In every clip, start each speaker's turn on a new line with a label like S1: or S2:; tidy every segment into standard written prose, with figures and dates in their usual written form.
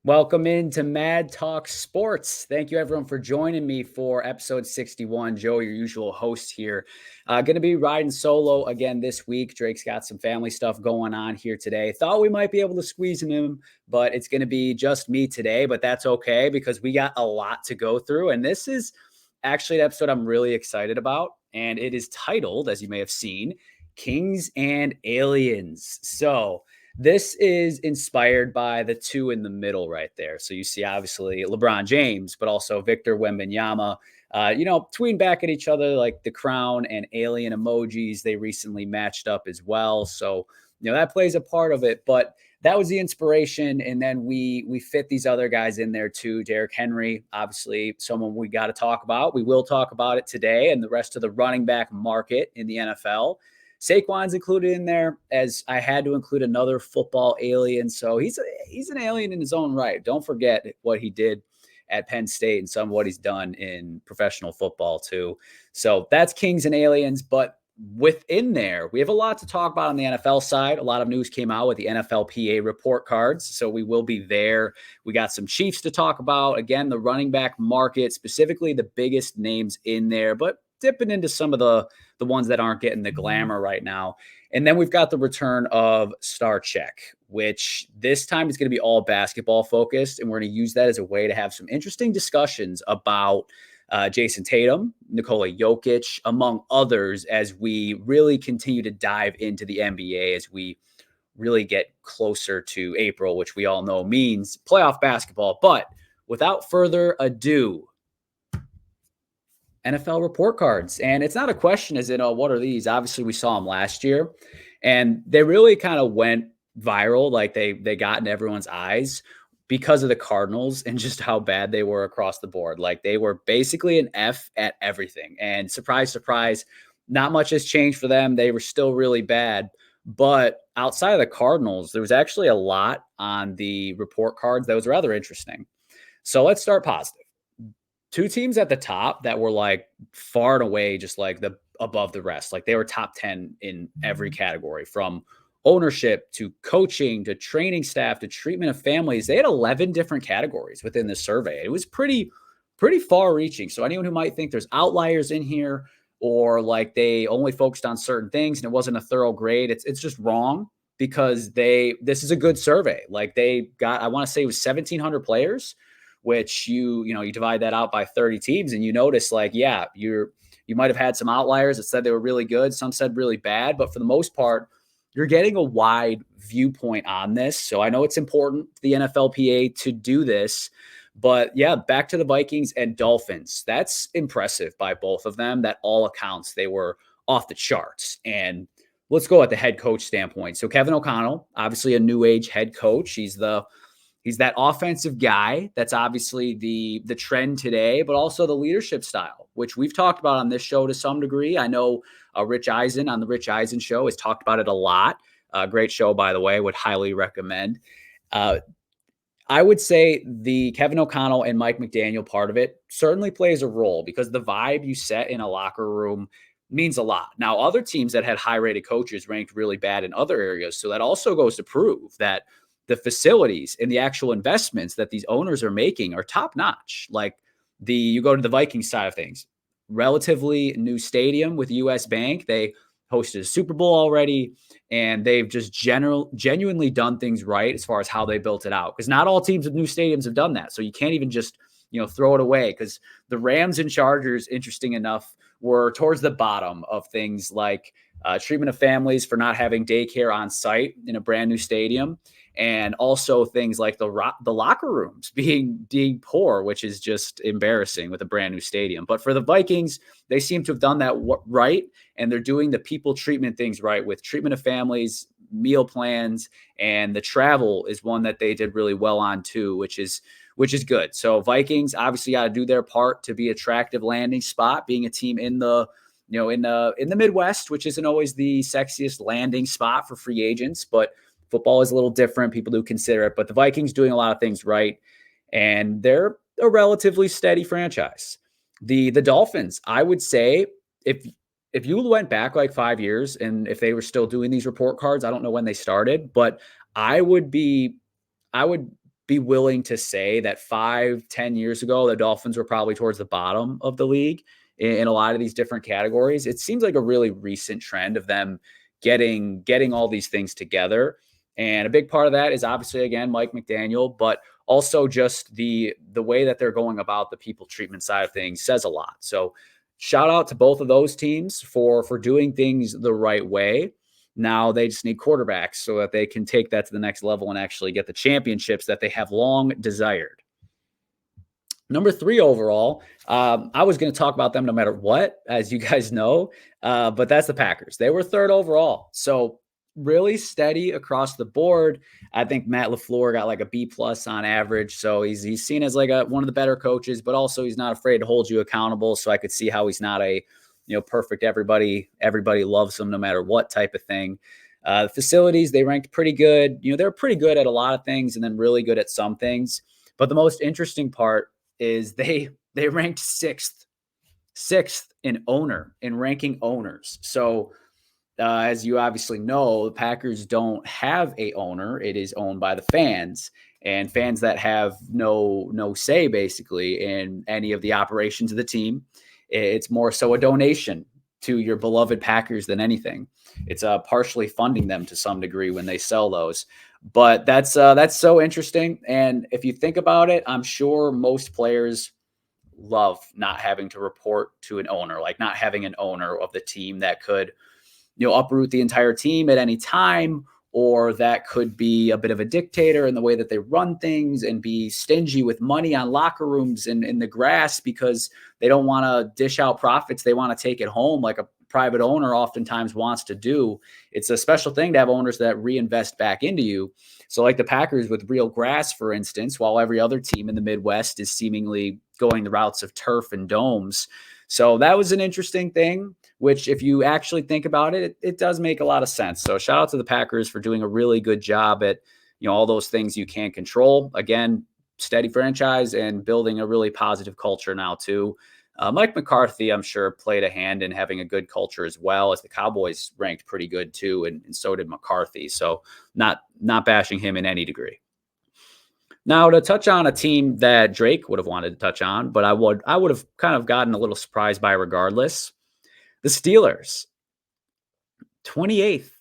S1: Welcome into Mad Talk Sports. Thank you, everyone, for joining me for episode 61. Joe, your usual host here. Going to be riding solo again this week. Drake's got some family stuff going on here today. Thought we might be able to squeeze him in, but it's going to be just me today. But that's okay because we got a lot to go through. And this is actually an episode I'm really excited about. And it is titled, as you may have seen, Kings and Aliens. So, this is inspired by the two in the middle right there. So you see, obviously, LeBron James, but also Victor Wembanyama, tweeting back at each other like the crown and alien emojis. They recently matched up as well. So, that plays a part of it. But that was the inspiration. And then we fit these other guys in there too. Derrick Henry, obviously, someone we got to talk about. We will talk about it today and the rest of the running back market in the NFL. Saquon's included in there, as I had to include another football alien. So he's an alien in his own right. Don't forget what he did at Penn State and some of what he's done in professional football too. So that's Kings and Aliens. But within there, we have a lot to talk about on the NFL side. A lot of news came out with the NFLPA report cards. So we will be there. We got some Chiefs to talk about. Again, the running back market, specifically the biggest names in there, but dipping into some of the ones that aren't getting the glamour right now. And then we've got the return of Star Check, which this time is going to be all basketball focused. And we're going to use that as a way to have some interesting discussions about Jason Tatum, Nikola Jokic, among others, as we really continue to dive into the NBA as we really get closer to April, which we all know means playoff basketball. But without further ado, NFL report cards. And it's not a question as in, what are these? Obviously, we saw them last year, and they really kind of went viral. Like they got in everyone's eyes because of the Cardinals and just how bad they were across the board. Like they were basically an F at everything. And surprise, surprise, not much has changed for them. They were still really bad. But outside of the Cardinals, there was actually a lot on the report cards that was rather interesting. So let's start positive. Two teams at the top that were like far and away just like the above the rest. Like they were top 10 in every category, from ownership to coaching to training staff to treatment of families. They had 11 different categories within the survey. It was pretty far reaching. So anyone who might think there's outliers in here or like they only focused on certain things and it wasn't a thorough grade, it's just wrong, because this is a good survey. Like they got, I want to say it was 1,700 players, which you divide that out by 30 teams and you notice like, yeah, you might have had some outliers that said they were really good. Some said really bad, but for the most part, you're getting a wide viewpoint on this. So I know it's important to the NFLPA to do this, but yeah, back to the Vikings and Dolphins. That's impressive by both of them. That all accounts, they were off the charts. And let's go at the head coach standpoint. So Kevin O'Connell, obviously a new age head coach. He's that offensive guy. That's obviously the trend today, but also the leadership style, which we've talked about on this show to some degree. I know Rich Eisen on the Rich Eisen show has talked about it a lot. Great show, by the way, would highly recommend. I would say the Kevin O'Connell and Mike McDaniel part of it certainly plays a role, because the vibe you set in a locker room means a lot. Now, other teams that had high-rated coaches ranked really bad in other areas, so that also goes to prove that the facilities and the actual investments that these owners are making are top notch. Like you go to the Vikings side of things, relatively new stadium with US Bank. They hosted a Super Bowl already, and they've just genuinely done things right as far as how they built it out. Because not all teams with new stadiums have done that. So you can't even just, throw it away, because the Rams and Chargers, interesting enough, were towards the bottom of things like treatment of families for not having daycare on site in a brand new stadium. And also things like the locker rooms being poor, which is just embarrassing with a brand new stadium. But for the Vikings, they seem to have done that right, and they're doing the people treatment things right with treatment of families, meal plans, and the travel is one that they did really well on too, which is good. So Vikings obviously got to do their part to be attractive landing spot, being a team in the in the Midwest, which isn't always the sexiest landing spot for free agents, but football is a little different. People do consider it, but the Vikings doing a lot of things right, and they're a relatively steady franchise. The Dolphins, I would say, if you went back like 5 years and if they were still doing these report cards, I don't know when they started, but I would be willing to say that 5, 10 years ago, the Dolphins were probably towards the bottom of the league in a lot of these different categories. It seems like a really recent trend of them getting all these things together. And a big part of that is obviously, again, Mike McDaniel, but also just the way that they're going about the people treatment side of things says a lot. So shout out to both of those teams for doing things the right way. Now they just need quarterbacks so that they can take that to the next level and actually get the championships that they have long desired. Number 3 overall, I was going to talk about them no matter what, as you guys know, but that's the Packers. They were 3rd overall. So really steady across the board. I think Matt LaFleur got like a B+ on average. So he's seen as like one of the better coaches, but also he's not afraid to hold you accountable. So I could see how he's not a perfect everybody loves him no matter what type of thing. The facilities, they ranked pretty good. They're pretty good at a lot of things and then really good at some things. But the most interesting part is they ranked sixth in ranking owners. So as you obviously know, the Packers don't have a owner. It is owned by the fans, and fans that have no say basically in any of the operations of the team. It's more so a donation to your beloved Packers than anything. It's partially funding them to some degree when they sell those. But that's so interesting. And if you think about it, I'm sure most players love not having to report to an owner, like not having an owner of the team that could, uproot the entire team at any time, or that could be a bit of a dictator in the way that they run things and be stingy with money on locker rooms and in the grass because they don't want to dish out profits. They want to take it home like a private owner oftentimes wants to do. It's a special thing to have owners that reinvest back into you. So like the Packers with real grass, for instance, while every other team in the Midwest is seemingly going the routes of turf and domes. So that was an interesting thing, which if you actually think about it, it does make a lot of sense. So shout out to the Packers for doing a really good job at, all those things you can't control. Again, steady franchise and building a really positive culture now too. Mike McCarthy, I'm sure, played a hand in having a good culture as well, as the Cowboys ranked pretty good too, and so did McCarthy. So not bashing him in any degree. Now, to touch on a team that Drake would have wanted to touch on, but I would have kind of gotten a little surprised by regardless. The Steelers, 28th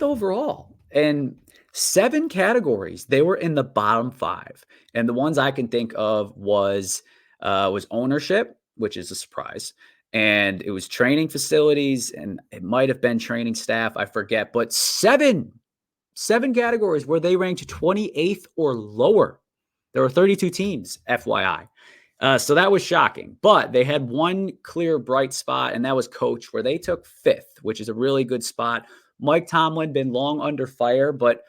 S1: overall. And 7 categories, they were in the bottom 5. And the ones I can think of was ownership, which is a surprise. And it was training facilities, and it might have been training staff. I forget, but 7 categories where they ranked 28th or lower. There were 32 teams, FYI. So that was shocking. But they had one clear bright spot, and that was coach, where they took 5th, which is a really good spot. Mike Tomlin been long under fire, but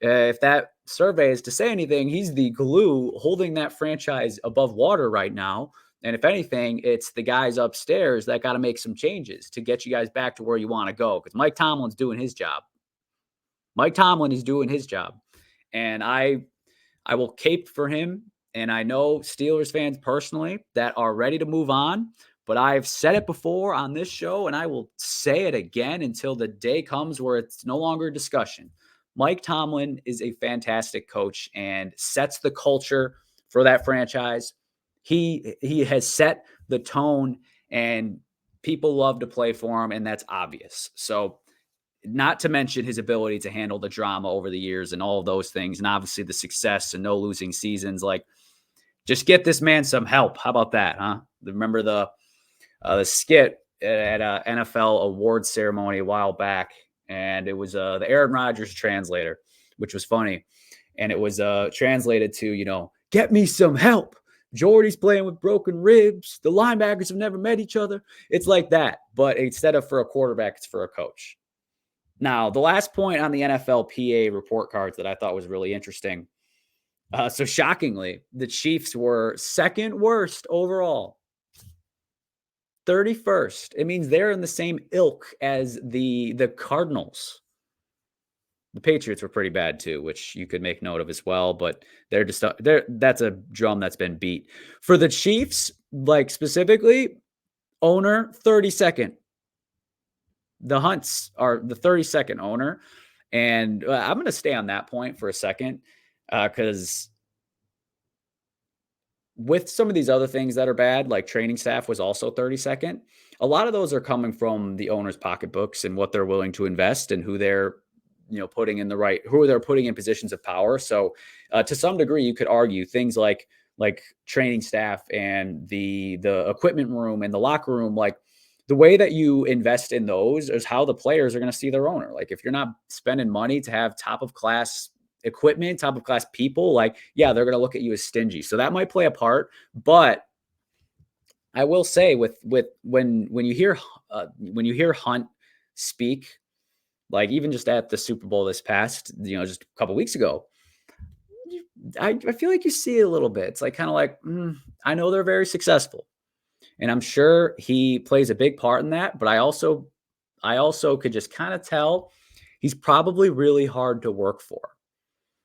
S1: if that survey is to say anything, he's the glue holding that franchise above water right now. And if anything, it's the guys upstairs that got to make some changes to get you guys back to where you want to go, because Mike Tomlin's doing his job. Mike Tomlin is doing his job. And I will cape for him. And I know Steelers fans personally that are ready to move on. But I've said it before on this show, and I will say it again until the day comes where it's no longer a discussion. Mike Tomlin is a fantastic coach and sets the culture for that franchise. He has set the tone, and people love to play for him, and that's obvious. So, not to mention his ability to handle the drama over the years and all of those things, and obviously the success and no losing seasons. Like, just get this man some help. How about that, huh? Remember the skit at a NFL award ceremony a while back, and it was the Aaron Rodgers translator, which was funny, and it was translated to, get me some help. Jordy's playing with broken ribs. The linebackers have never met each other. It's like that, but instead of for a quarterback, it's for a coach. Now, the last point on the NFLPA report cards that I thought was really interesting. So shockingly, the Chiefs were 2nd worst overall. 31st. It means they're in the same ilk as the Cardinals. The Patriots were pretty bad too, which you could make note of as well, but that's a drum that's been beat. For the Chiefs, like specifically, owner 32nd. The Hunts are the 32nd owner, and I'm going to stay on that point for a second. Because with some of these other things that are bad, like training staff was also 32nd, a lot of those are coming from the owner's pocketbooks and what they're willing to invest and who they're putting in who they're putting in positions of power. So to some degree, you could argue things like training staff and the equipment room and the locker room, like the way that you invest in those is how the players are going to see their owner. Like if you're not spending money to have top of class equipment, top of class people, like, yeah, they're going to look at you as stingy. So that might play a part. But I will say with when you hear Hunt speak, like even just at the Super Bowl this past, just a couple weeks ago, I feel like you see it a little bit. It's like kind of like, I know they're very successful. And I'm sure he plays a big part in that, but I also could just kind of tell he's probably really hard to work for.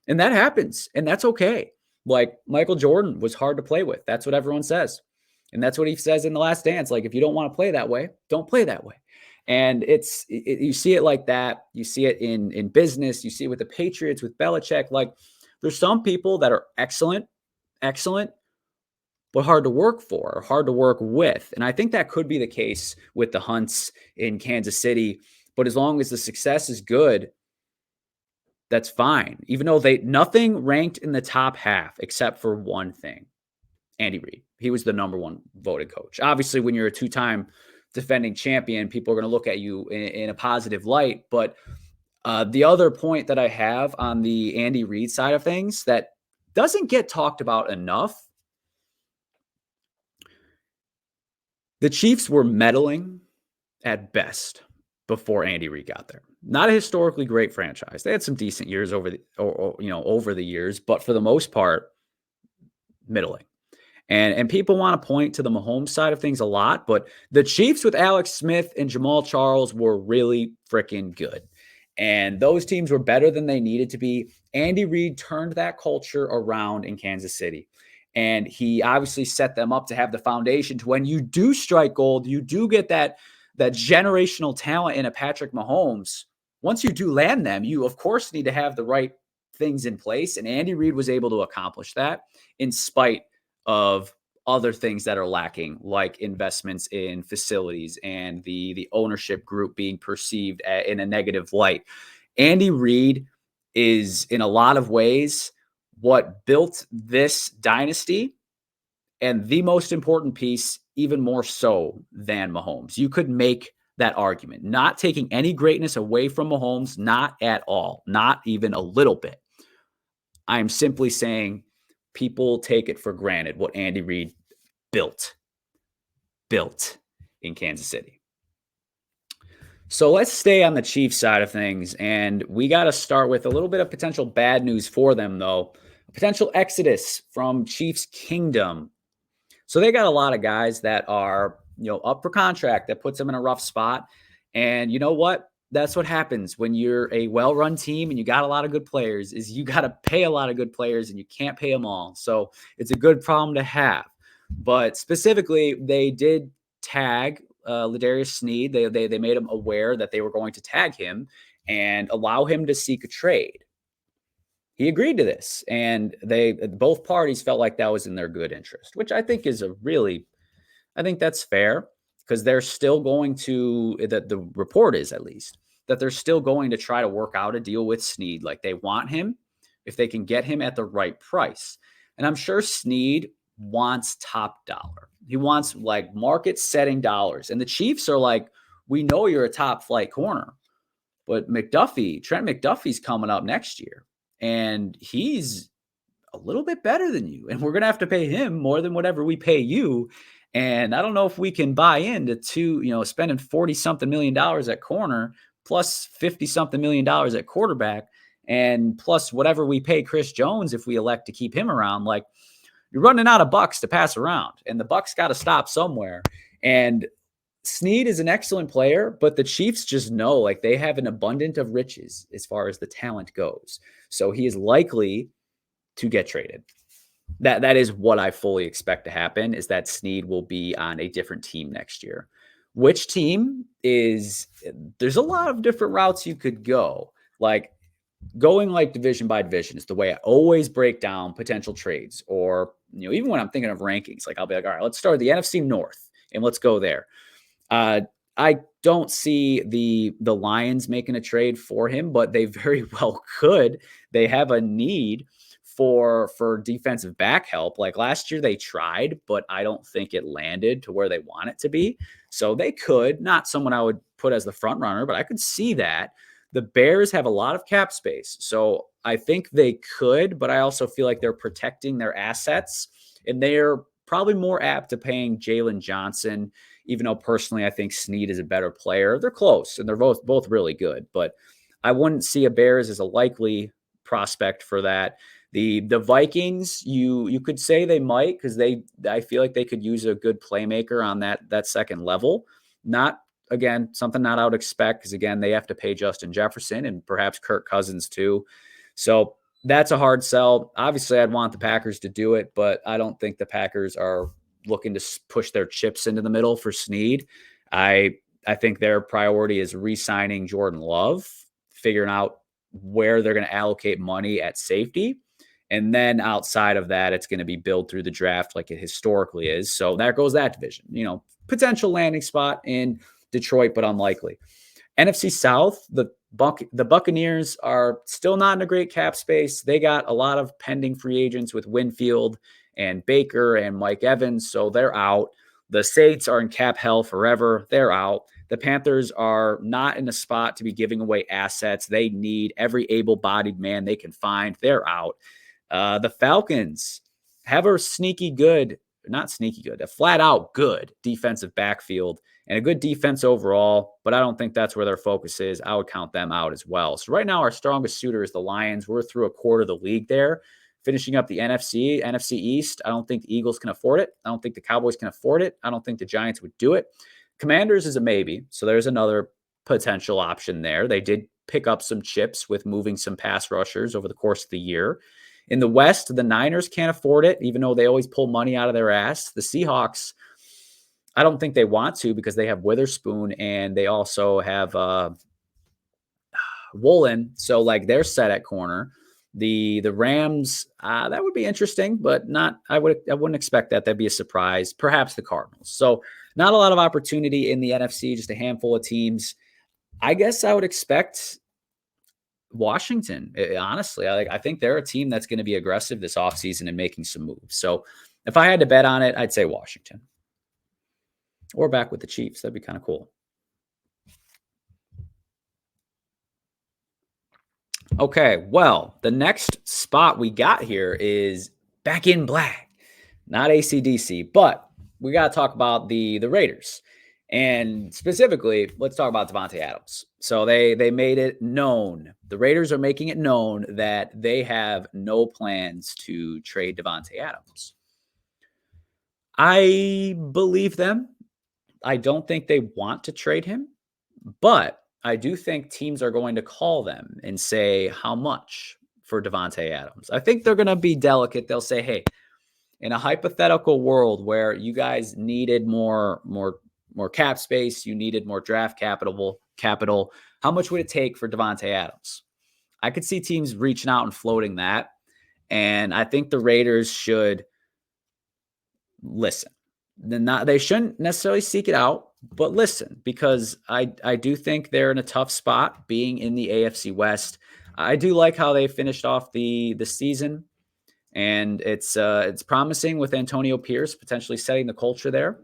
S1: And that happens, and that's okay. Like Michael Jordan was hard to play with. That's what everyone says. And that's what he says in The Last Dance. Like, if you don't want to play that way, don't play that way. And you see it like that. You see it in business. You see it with the Patriots, with Belichick. Like, there's some people that are excellent, but hard to work for or hard to work with. And I think that could be the case with the Hunts in Kansas City. But as long as the success is good, that's fine. Even though nothing ranked in the top half except for one thing. Andy Reid. He was the number one voted coach. Obviously, when you're a two-time defending champion, people are going to look at you in a positive light. But the other point that I have on the Andy Reid side of things that doesn't get talked about enough, the Chiefs were meddling at best before Andy Reid got there. Not a historically great franchise. They had some decent years over the years, but for the most part, middling. And people want to point to the Mahomes side of things a lot, but the Chiefs with Alex Smith and Jamal Charles were really freaking good. And those teams were better than they needed to be. Andy Reid turned that culture around in Kansas City. And he obviously set them up to have the foundation to when you do strike gold, you do get that generational talent in a Patrick Mahomes. Once you do land them, you, of course, need to have the right things in place. And Andy Reid was able to accomplish that in spite of other things that are lacking, like investments in facilities and the ownership group being perceived in a negative light. Andy Reid is, in a lot of ways, what built this dynasty, and the most important piece, even more so than Mahomes. You could make that argument, not taking any greatness away from Mahomes, not at all, not even a little bit. I'm simply saying people take it for granted what Andy Reid built in Kansas City. So let's stay on the Chiefs side of things, and we got to start with a little bit of potential bad news for them, though. A potential exodus from Chiefs Kingdom. So they got a lot of guys that are, up for contract that puts them in a rough spot. And you know what? That's what happens when you're a well-run team and you got a lot of good players, is you got to pay a lot of good players and you can't pay them all. So it's a good problem to have. But specifically, they did tag Ladarius Sneed. They made him aware that they were going to tag him and allow him to seek a trade. He agreed to this, and both parties felt like that was in their good interest, which I think is I think that's fair, because they're still going to, the report is at least, that they're still going to try to work out a deal with Sneed. Like, they want him if they can get him at the right price. And I'm sure Sneed wants top dollar. He wants like market setting dollars. And the Chiefs are like, we know you're a top flight corner, but Trent McDuffie's coming up next year. And he's a little bit better than you. And we're going to have to pay him more than whatever we pay you. And I don't know if we can buy into spending $40-something million at corner, plus $50-something million at quarterback, and plus whatever we pay Chris Jones if we elect to keep him around. Like, you're running out of bucks to pass around, and the bucks got to stop somewhere. And Sneed is an excellent player, but the Chiefs just know, like, they have an abundance of riches as far as the talent goes. So he is likely to get traded. That is what I fully expect to happen, is that Sneed will be on a different team next year. Which team there's a lot of different routes you could go. Like, going like division by division is the way I always break down potential trades, or even when I'm thinking of rankings, like I'll be like, all right, let's start the NFC North and let's go there. Uh, I don't see the Lions making a trade for him, but they very well could. They have a need for defensive back help. Like last year they tried, but I don't think it landed to where they want it to be. So they could, not someone I would put as the front runner, but I could see that. The Bears have a lot of cap space. So I think they could, but I also feel like they're protecting their assets, and they're probably more apt to paying Jalen Johnson, even though personally I think Snead is a better player. They're close and they're both really good, but I wouldn't see a Bears as a likely prospect for that. The Vikings, you could say they might, because I feel like they could use a good playmaker on that second level. Not again something not I would expect, because again they have to pay Justin Jefferson and perhaps Kirk Cousins too. So that's a hard sell. Obviously, I'd want the Packers to do it, but I don't think the Packers are looking to push their chips into the middle for Snead. I think their priority is re-signing Jordan Love, figuring out where they're going to allocate money at safety. And then outside of that, it's going to be built through the draft like it historically is. So there goes that division. Potential landing spot in Detroit, but unlikely. NFC South, the Buccaneers are still not in a great cap space. They got a lot of pending free agents with Winfield and Baker and Mike Evans, so they're out. The Saints are in cap hell forever. They're out. The Panthers are not in a spot to be giving away assets. They need every able-bodied man they can find. They're out. The Falcons have a flat-out good defensive backfield and a good defense overall, but I don't think that's where their focus is. I would count them out as well. So right now, our strongest suitor is the Lions. We're through a quarter of the league there. Finishing up the NFC East, I don't think the Eagles can afford it. I don't think the Cowboys can afford it. I don't think the Giants would do it. Commanders is a maybe, so there's another potential option there. They did pick up some chips with moving some pass rushers over the course of the year. In the West, the Niners can't afford it, even though they always pull money out of their ass. The Seahawks, I don't think they want to, because they have Witherspoon and they also have Woolen. So like they're set at corner. The Rams, that would be interesting, but I wouldn't expect that. That'd be a surprise. Perhaps the Cardinals. So not a lot of opportunity in the NFC, just a handful of teams. I guess I would expect Washington. Honestly, I think they're a team that's going to be aggressive this offseason and making some moves. So if I had to bet on it, I'd say Washington. Or back with the Chiefs. That'd be kind of cool. Okay, well, the next spot we got here is back in black. Not AC/DC, but we got to talk about the Raiders. And specifically, let's talk about Davante Adams. So they made it known. The Raiders are making it known that they have no plans to trade Davante Adams. I believe them. I don't think they want to trade him, but I do think teams are going to call them and say how much for Davante Adams. I think they're going to be delicate. They'll say, hey, in a hypothetical world where you guys needed more cap space, you needed more draft capital, how much would it take for Davante Adams? I could see teams reaching out and floating that. And I think the Raiders should listen. They shouldn't necessarily seek it out, but listen, because I do think they're in a tough spot being in the AFC West. I do like how they finished off the season, and it's promising with Antonio Pierce potentially setting the culture there.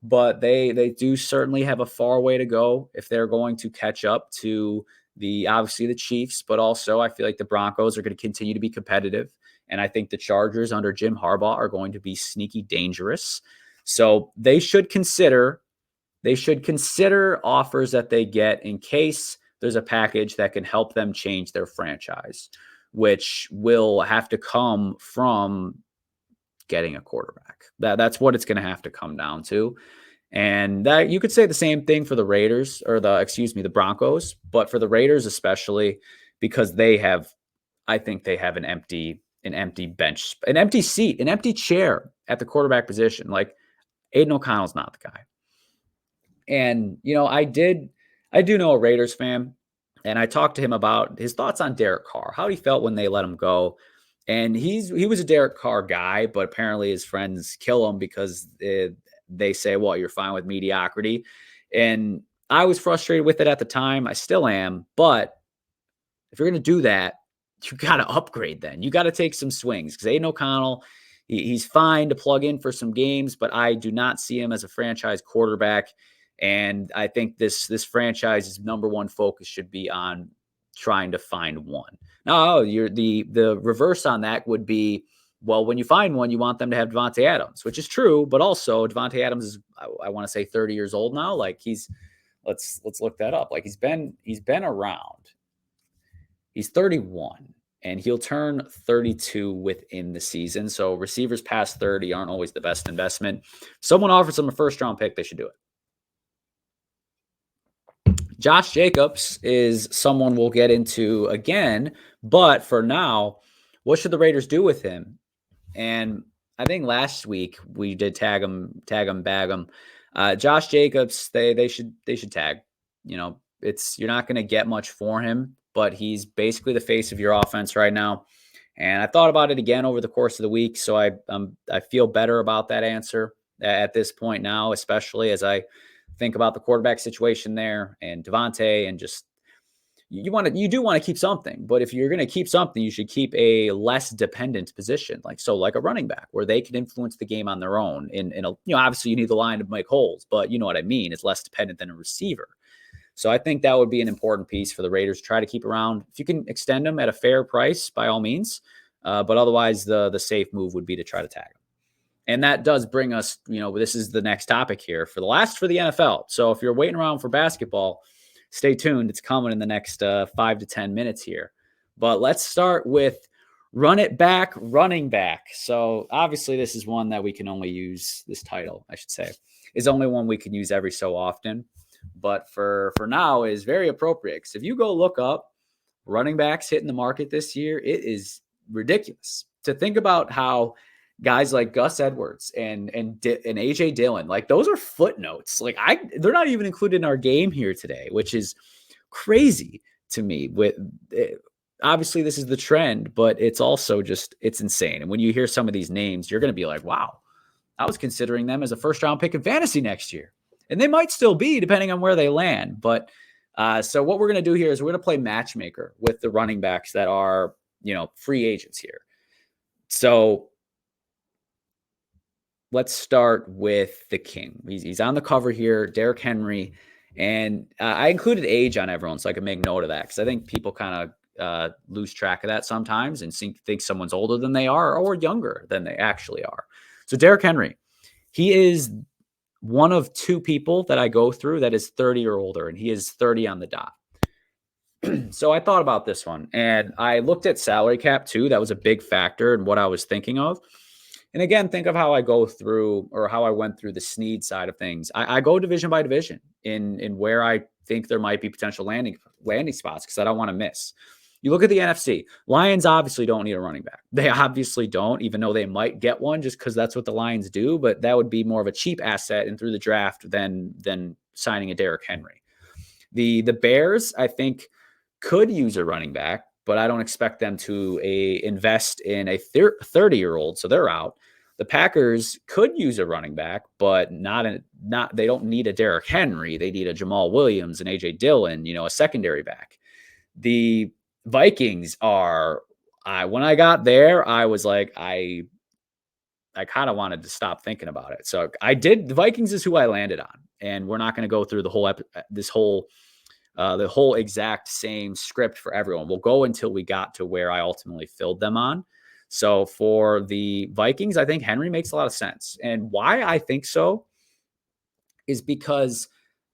S1: But they do certainly have a far way to go if they're going to catch up to obviously the Chiefs, but also I feel like the Broncos are going to continue to be competitive. And I think the Chargers under Jim Harbaugh are going to be sneaky dangerous. So they should consider offers that they get in case there's a package that can help them change their franchise, which will have to come from getting a quarterback. That's what it's going to have to come down to. And that you could say the same thing for the Raiders or the Broncos, but for the Raiders especially, because I think they have an empty bench, an empty seat, an empty chair at the quarterback position. Like Aiden O'Connell's not the guy. And I do know a Raiders fan, And I talked to him about his thoughts on Derek Carr, how he felt when they let him go. And he was a Derek Carr guy, but apparently his friends kill him because they say, well, you're fine with mediocrity. And I was frustrated with it at the time. I still am. But if you're going to do that, you got to upgrade then. You got to take some swings because Aiden O'Connell, he's fine to plug in for some games, but I do not see him as a franchise quarterback. And I think this franchise's number one focus should be on trying to find one. Now, you're the reverse on that would be, well, when you find one, you want them to have Devontae Adams, which is true, but also Devontae Adams is, I want to say 30 years old now. Like let's look that up. Like he's been around. He's 31 and he'll turn 32 within the season. So receivers past 30 aren't always the best investment. Someone offers them a first round pick, they should do it. Josh Jacobs is someone we'll get into again, but for now, what should the Raiders do with him? And I think last week we did tag him, bag him. Josh Jacobs, they should tag. You know, you're not going to get much for him, but he's basically the face of your offense right now. And I thought about it again over the course of the week, so I feel better about that answer at this point now, especially as I think about the quarterback situation there and Devontae and just you do want to keep something, but if you're going to keep something, you should keep a less dependent position, like a running back where they can influence the game on their own. Obviously you need the line to make holes, but you know what I mean. It's less dependent than a receiver. So I think that would be an important piece for the Raiders to try to keep around. If you can extend them at a fair price, by all means, but otherwise the safe move would be to try to tag them. And that does bring us, this is the next topic here for the NFL. So if you're waiting around for basketball, stay tuned. It's coming in the next 5 to 10 minutes here. But let's start with running back. So obviously this is one that we can only use, this title, I should say, is only one we can use every so often. But for now is very appropriate. Because if you go look up running backs hitting the market this year, it is ridiculous to think about how guys like Gus Edwards and AJ Dillon, like those are footnotes. Like they're not even included in our game here today, which is crazy to me. Obviously this is the trend, but it's also it's insane. And when you hear some of these names, you're going to be like, wow, I was considering them as a first round pick in fantasy next year. And they might still be depending on where they land. But so what we're going to do here is we're going to play matchmaker with the running backs that are, free agents here. So let's start with the king. He's on the cover here, Derrick Henry. And I included age on everyone so I can make note of that because I think people kind of lose track of that sometimes and think someone's older than they are or younger than they actually are. So Derrick Henry, he is one of two people that I go through that is 30 or older, and he is 30 on the dot. So I thought about this one, and I looked at salary cap too. That was a big factor in what I was thinking of. And again, think of how I go through or how I went through the Snead side of things. I go division by division in where I think there might be potential landing spots because I don't want to miss. You look at the NFC. Lions obviously don't need a running back. They obviously don't, even though they might get one just because that's what the Lions do. But that would be more of a cheap asset and through the draft than signing a Derrick Henry. The Bears, I think, could use a running back, but I don't expect them to invest in a 30-year-old, so they're out. The Packers could use a running back, but they don't need a Derrick Henry. They need a Jamal Williams and AJ Dillon, a secondary back. The Vikings are, when I got there, I was like, I kind of wanted to stop thinking about it. So I did. The Vikings is who I landed on, and we're not going to go through the whole exact same script for everyone. We'll go until we got to where I ultimately filled them on. So for the Vikings, I think Henry makes a lot of sense. And why I think so is because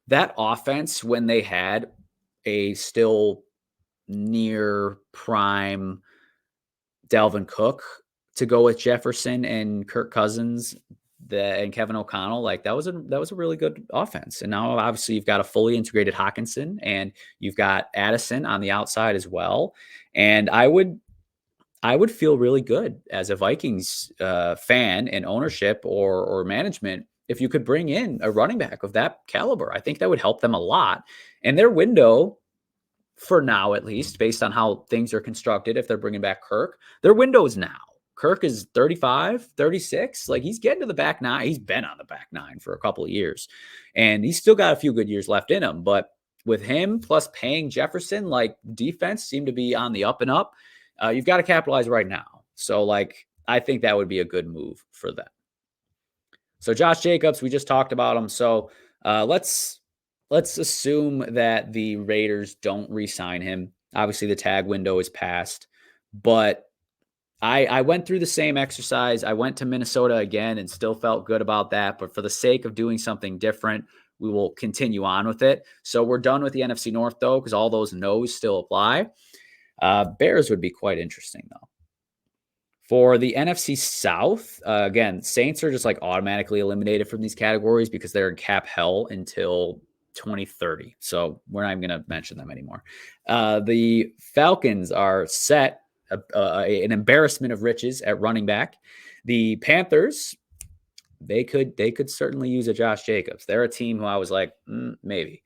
S1: that offense, when they had a still near prime Dalvin Cook to go with Jefferson and Kirk Cousins and Kevin O'Connell, like that was a really good offense. And now obviously you've got a fully integrated Hawkinson and you've got Addison on the outside as well. And I would feel really good as a Vikings fan and ownership or management if you could bring in a running back of that caliber. I think that would help them a lot. And their window for now, at least, based on how things are constructed. If they're bringing back Kirk, their window is now. Kirk is 35, 36. Like, he's getting to the back nine. He's been on the back nine for a couple of years, and he's still got a few good years left in him. But with him plus paying Jefferson, like, defense seemed to be on the up and up. You've got to capitalize right now. So, like, I think that would be a good move for them. So Josh Jacobs, we just talked about him. So let's assume that the Raiders don't re-sign him. Obviously, the tag window is passed, but I went through the same exercise. I went to Minnesota again and still felt good about that. But for the sake of doing something different, we will continue on with it. So we're done with the NFC North, though, because all those no's still apply. Bears would be quite interesting, though. For the NFC South, again, Saints are just like automatically eliminated from these categories because they're in cap hell until 2030. So we're not even going to mention them anymore. The Falcons are set, an embarrassment of riches at running back. The Panthers, they could certainly use a Josh Jacobs. They're a team who I was like, maybe.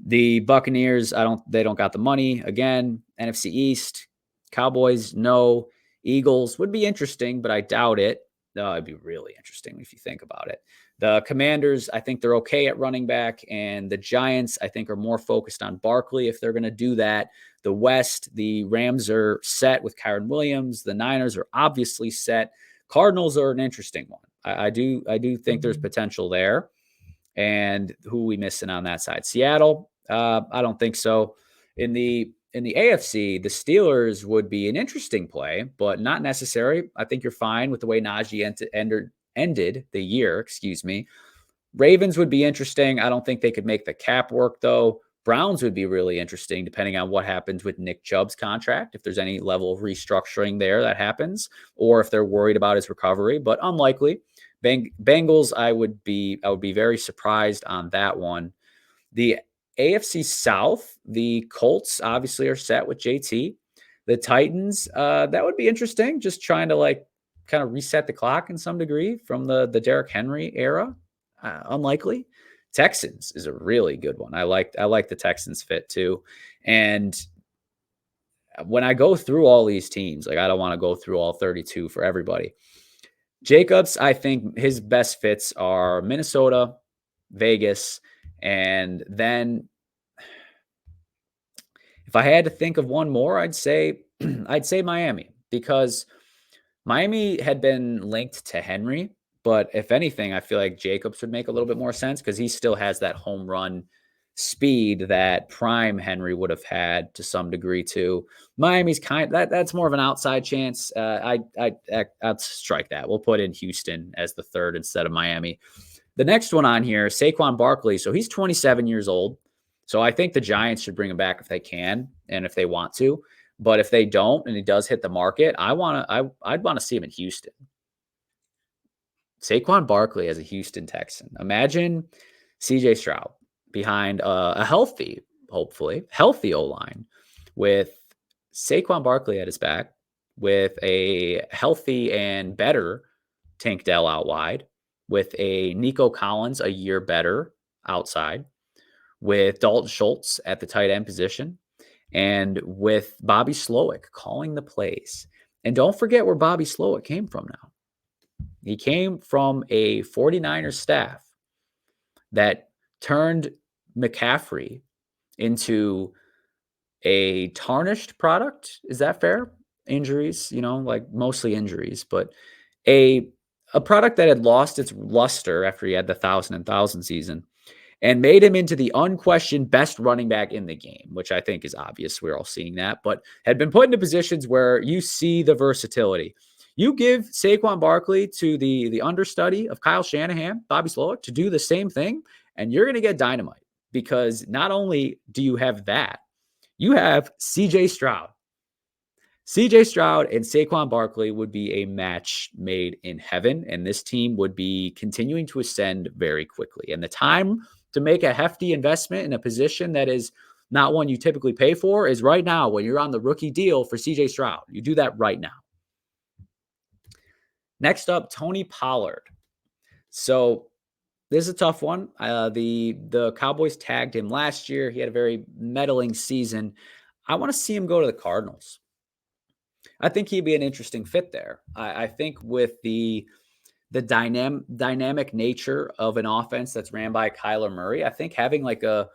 S1: The Buccaneers, they don't got the money. Again, NFC East, Cowboys, no. Eagles would be interesting, but I doubt it. No, it'd be really interesting if you think about it. The Commanders, I think they're okay at running back, and the Giants, I think, are more focused on Barkley if they're going to do that. The West, the Rams are set with Kyren Williams. The Niners are obviously set. Cardinals are an interesting one. I do think there's potential there. And who are we missing on that side? Seattle? I don't think so. In the AFC, the Steelers would be an interesting play, but not necessary. I think you're fine with the way Najee ended the year. Excuse me. Ravens would be interesting. I don't think they could make the cap work, though. Browns would be really interesting, depending on what happens with Nick Chubb's contract, if there's any level of restructuring there that happens, or if they're worried about his recovery, but unlikely. Bengals, I would be very surprised on that one. The AFC South, the Colts obviously are set with JT. The Titans, that would be interesting. Just trying to kind of reset the clock in some degree from the Derrick Henry era. Unlikely. Texans is a really good one. I like the Texans fit too. And when I go through all these teams, I don't want to go through all 32 for everybody. Jacobs, I think his best fits are Minnesota, Vegas, and then if I had to think of one more, I'd say Miami, because Miami had been linked to Henry, but if anything, I feel like Jacobs would make a little bit more sense because he still has that home run speed that prime Henry would have had to some degree too. Miami's that's more of an outside chance. I'd strike that. We'll put in Houston as the third instead of Miami. The next one on here, Saquon Barkley. So he's 27 years old. So I think the Giants should bring him back if they can and if they want to. But if they don't and he does hit the market, I'd want to see him in Houston. Saquon Barkley as a Houston Texan. Imagine CJ Stroud behind a hopefully healthy O-line with Saquon Barkley at his back, with a healthy and better Tank Dell out wide, with a Nico Collins a year better outside, with Dalton Schultz at the tight end position, and with Bobby Slowick calling the plays. And don't forget where Bobby Slowick came from now. He came from a 49ers staff that turned McCaffrey into a tarnished product. Is that fair? Injuries, mostly injuries, but a product that had lost its luster after he had the 1,000 season, and made him into the unquestioned best running back in the game, which I think is obvious. We're all seeing that, but had been put into positions where you see the versatility. You give Saquon Barkley to the understudy of Kyle Shanahan, Bobby Slowick, to do the same thing, and you're going to get dynamite, because not only do you have that, you have CJ Stroud. CJ Stroud and Saquon Barkley would be a match made in heaven, and this team would be continuing to ascend very quickly. And the time to make a hefty investment in a position that is not one you typically pay for is right now when you're on the rookie deal for CJ Stroud. You do that right now. Next up, Tony Pollard. So this is a tough one. The Cowboys tagged him last year. He had a very meddling season. I want to see him go to the Cardinals. I think he'd be an interesting fit there. I think with the dynamic nature of an offense that's ran by Kyler Murray, I think having like a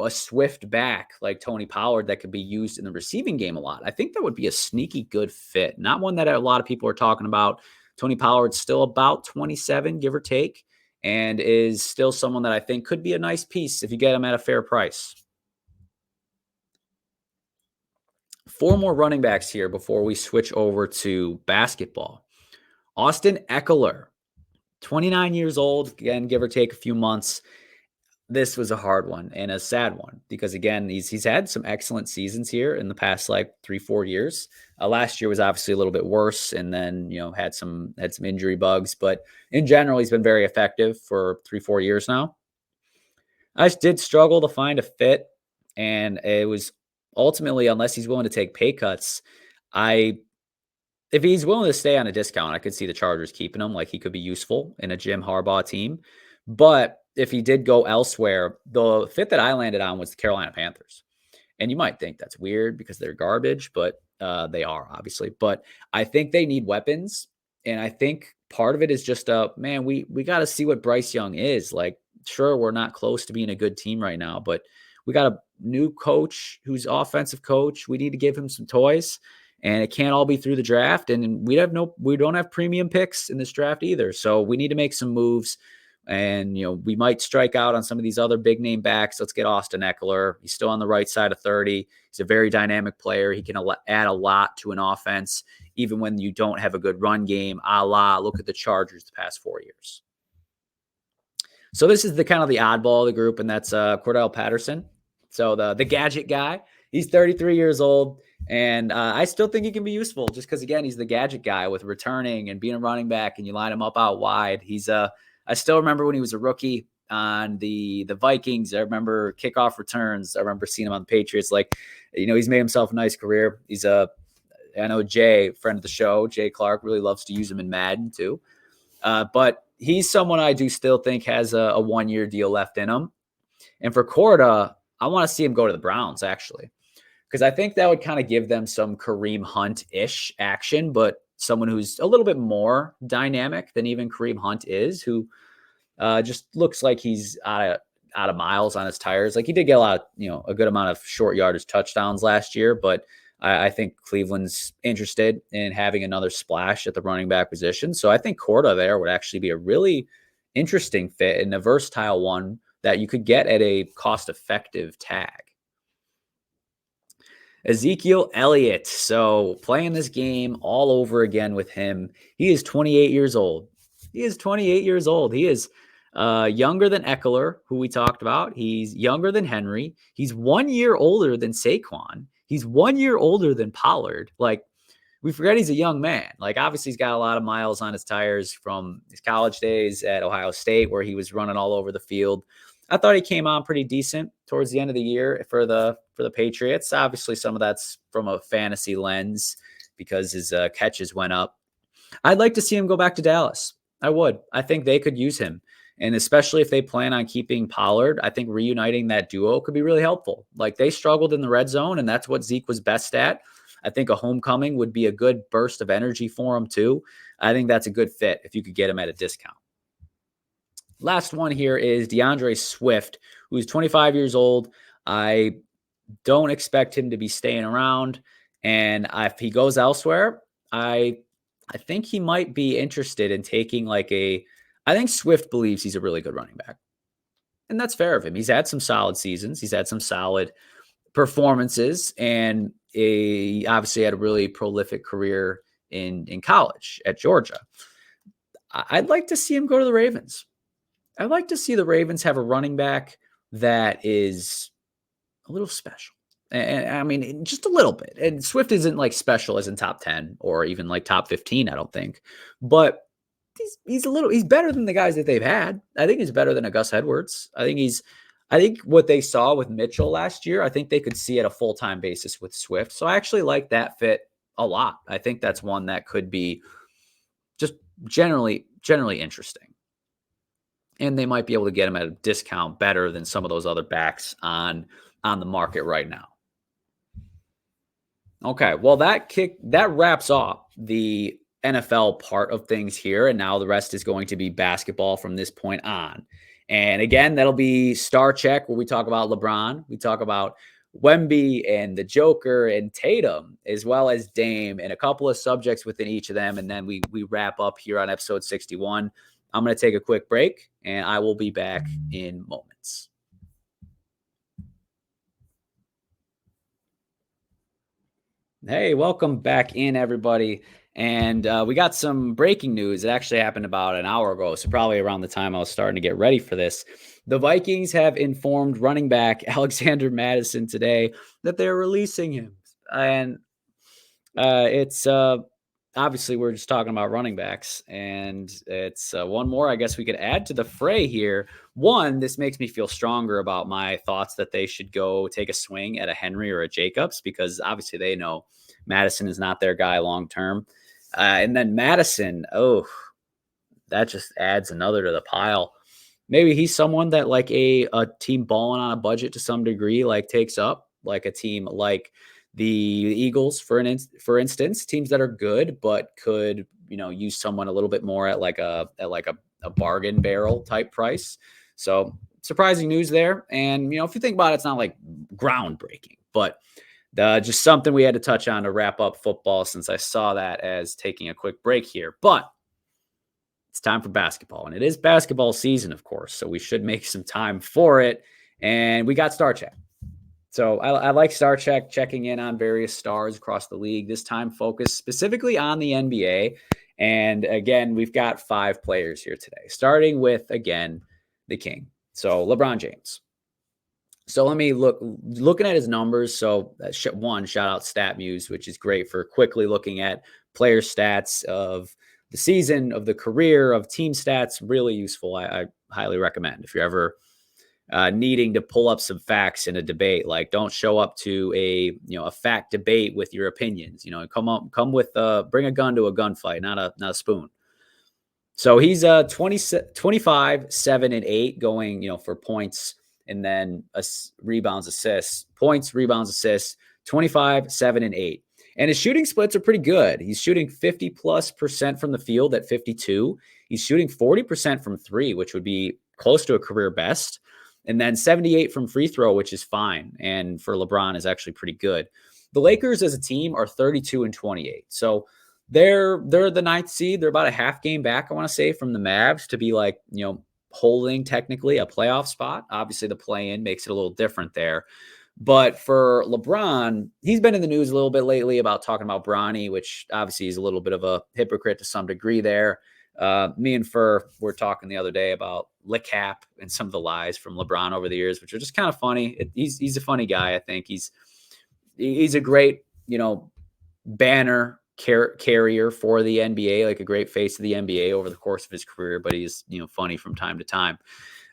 S1: swift back like Tony Pollard that could be used in the receiving game a lot, I think that would be a sneaky good fit. Not one that a lot of people are talking about. Tony Pollard's still about 27, give or take, and is still someone that I think could be a nice piece if you get him at a fair price. 4 more running backs here before we switch over to basketball. Austin Eckler, 29 years old, again, give or take a few months. This was a hard one and a sad one because, again, he's had some excellent seasons here in the past like 3-4 years. Last year was obviously a little bit worse, and then had some injury bugs, but in general, he's been very effective for 3-4 years now. I just did struggle to find a fit, and it was ultimately, unless he's willing to take pay cuts, if he's willing to stay on a discount, I could see the Chargers keeping him. Like, he could be useful in a Jim Harbaugh team. But if he did go elsewhere, the fit that I landed on was the Carolina Panthers. And you might think that's weird because they're garbage, but they are, obviously. But I think they need weapons. And I think part of it is just, man, we got to see what Bryce Young is. Like, sure, we're not close to being a good team right now, but we got a new coach who's offensive coach. We need to give him some toys. And it can't all be through the draft. And we don't have premium picks in this draft either. So we need to make some moves. And, we might strike out on some of these other big name backs. Let's get Austin Eckler. He's still on the right side of 30. He's a very dynamic player. He can add a lot to an offense, even when you don't have a good run game, look at the Chargers the past 4 years. So this is the kind of the oddball of the group, and that's Cordell Patterson. So the gadget guy. He's 33 years old. And I still think he can be useful just because, again, he's the gadget guy with returning and being a running back, and you line him up out wide. I still remember when he was a rookie on the Vikings. I remember kickoff returns. I remember seeing him on the Patriots. Like, he's made himself a nice career. I know Jay, friend of the show, Jay Clark, really loves to use him in Madden too. But he's someone I do still think has a 1-year deal left in him. And for Corda, I want to see him go to the Browns, actually. Because I think that would kind of give them some Kareem Hunt-ish action, but someone who's a little bit more dynamic than even Kareem Hunt is, who just looks like he's out of miles on his tires. Like, he did get a good amount of short yardage touchdowns last year, but I think Cleveland's interested in having another splash at the running back position. So I think Corda there would actually be a really interesting fit and a versatile one that you could get at a cost-effective tag. Ezekiel Elliott. So playing this game all over again with him. He is 28 years old. He is younger than Eckler, who we talked about. He's younger than Henry. He's 1 year older than Saquon. He's 1 year older than Pollard. Like, we forget he's a young man. Like, obviously, he's got a lot of miles on his tires from his college days at Ohio State, where he was running all over the field. I thought he came on pretty decent towards the end of the year for the Patriots. Obviously, some of that's from a fantasy lens because his catches went up. I'd like to see him go back to Dallas. I would. I think they could use him. And especially if they plan on keeping Pollard, I think reuniting that duo could be really helpful. Like, they struggled in the red zone, and that's what Zeke was best at. I think a homecoming would be a good burst of energy for him too. I think that's a good fit if you could get him at a discount. Last one here is DeAndre Swift, who's 25 years old. I don't expect him to be staying around. And if he goes elsewhere, I think he might be interested in taking I think Swift believes he's a really good running back. And that's fair of him. He's had some solid seasons. He's had some solid performances. And he obviously had a really prolific career in college at Georgia. I'd like to see him go to the Ravens. I'd like to see the Ravens have a running back that is a little special. And I mean, just a little bit. And Swift isn't like special as in top 10 or even like top 15, I don't think. But he's better than the guys that they've had. I think he's better than a Gus Edwards. I think what they saw with Mitchell last year, I think they could see at a full-time basis with Swift. So I actually like that fit a lot. I think that's one that could be just generally interesting. And they might be able to get him at a discount better than some of those other backs on the market right now. Okay, well that wraps off the NFL part of things here, and now the rest is going to be basketball from this point on. And again, that'll be Star Check where we talk about LeBron, we talk about Wemby and the Joker and Tatum, as well as Dame, and a couple of subjects within each of them, and then we wrap up here on episode 61. I'm going to take a quick break, and I will be back in moments. Hey, welcome back in, everybody. And we got some breaking news. It actually happened about an hour ago, so probably around the time I was starting to get ready for this. The Vikings have informed running back Alexander Madison today that they're releasing him. And it's obviously we're just talking about running backs, and it's one more I guess we could add to the fray here. One, this makes me feel stronger about my thoughts that they should go take a swing at a Henry or a Jacobs, because obviously they know Madison is not their guy long term. And then Madison, oh, that just adds another to the pile. Maybe he's someone that like a team balling on a budget to some degree, like takes up, like a team like the Eagles, for instance, teams that are good but could use someone a little bit more at like a bargain barrel type price. So surprising news there. And if you think about it, it's not like groundbreaking, but just something we had to touch on to wrap up football, since I saw that as taking a quick break here. But it's time for basketball, and it is basketball season, of course, so we should make some time for it. And we got Star Check. So I like Star Check, checking in on various stars across the league, this time focused specifically on the NBA. And again, we've got 5 players here today, starting with, again, the king. So LeBron James. So let me looking at his numbers. So one, shout out StatMuse, which is great for quickly looking at player stats of the season, of the career, of team stats. Really useful. I highly recommend if you're ever needing to pull up some facts in a debate. Like, don't show up to a fact debate with your opinions. Come with bring a gun to a gunfight, not a spoon. So he's 25, 7, and 8 going, for points, and then rebounds, assists, points, rebounds, assists, 25, 7, and 8. And his shooting splits are pretty good. He's shooting 50+% from the field at 52. He's shooting 40% from 3, which would be close to a career best. And then 78 from free throw, which is fine. And for LeBron is actually pretty good. The Lakers as a team are 32 and 28. So they're the 9th seed. They're about a half game back, I want to say, from the Mavs to be like, holding technically a playoff spot. Obviously the play-in makes it a little different there. But for LeBron, he's been in the news a little bit lately about talking about Bronny, which obviously is a little bit of a hypocrite to some degree there. Me and Fur were talking the other day about lick cap and some of the lies from LeBron over the years, which are just kind of funny. He's a funny guy. I think he's a great, banner carrier for the NBA, like a great face of the NBA over the course of his career, but he's, funny from time to time.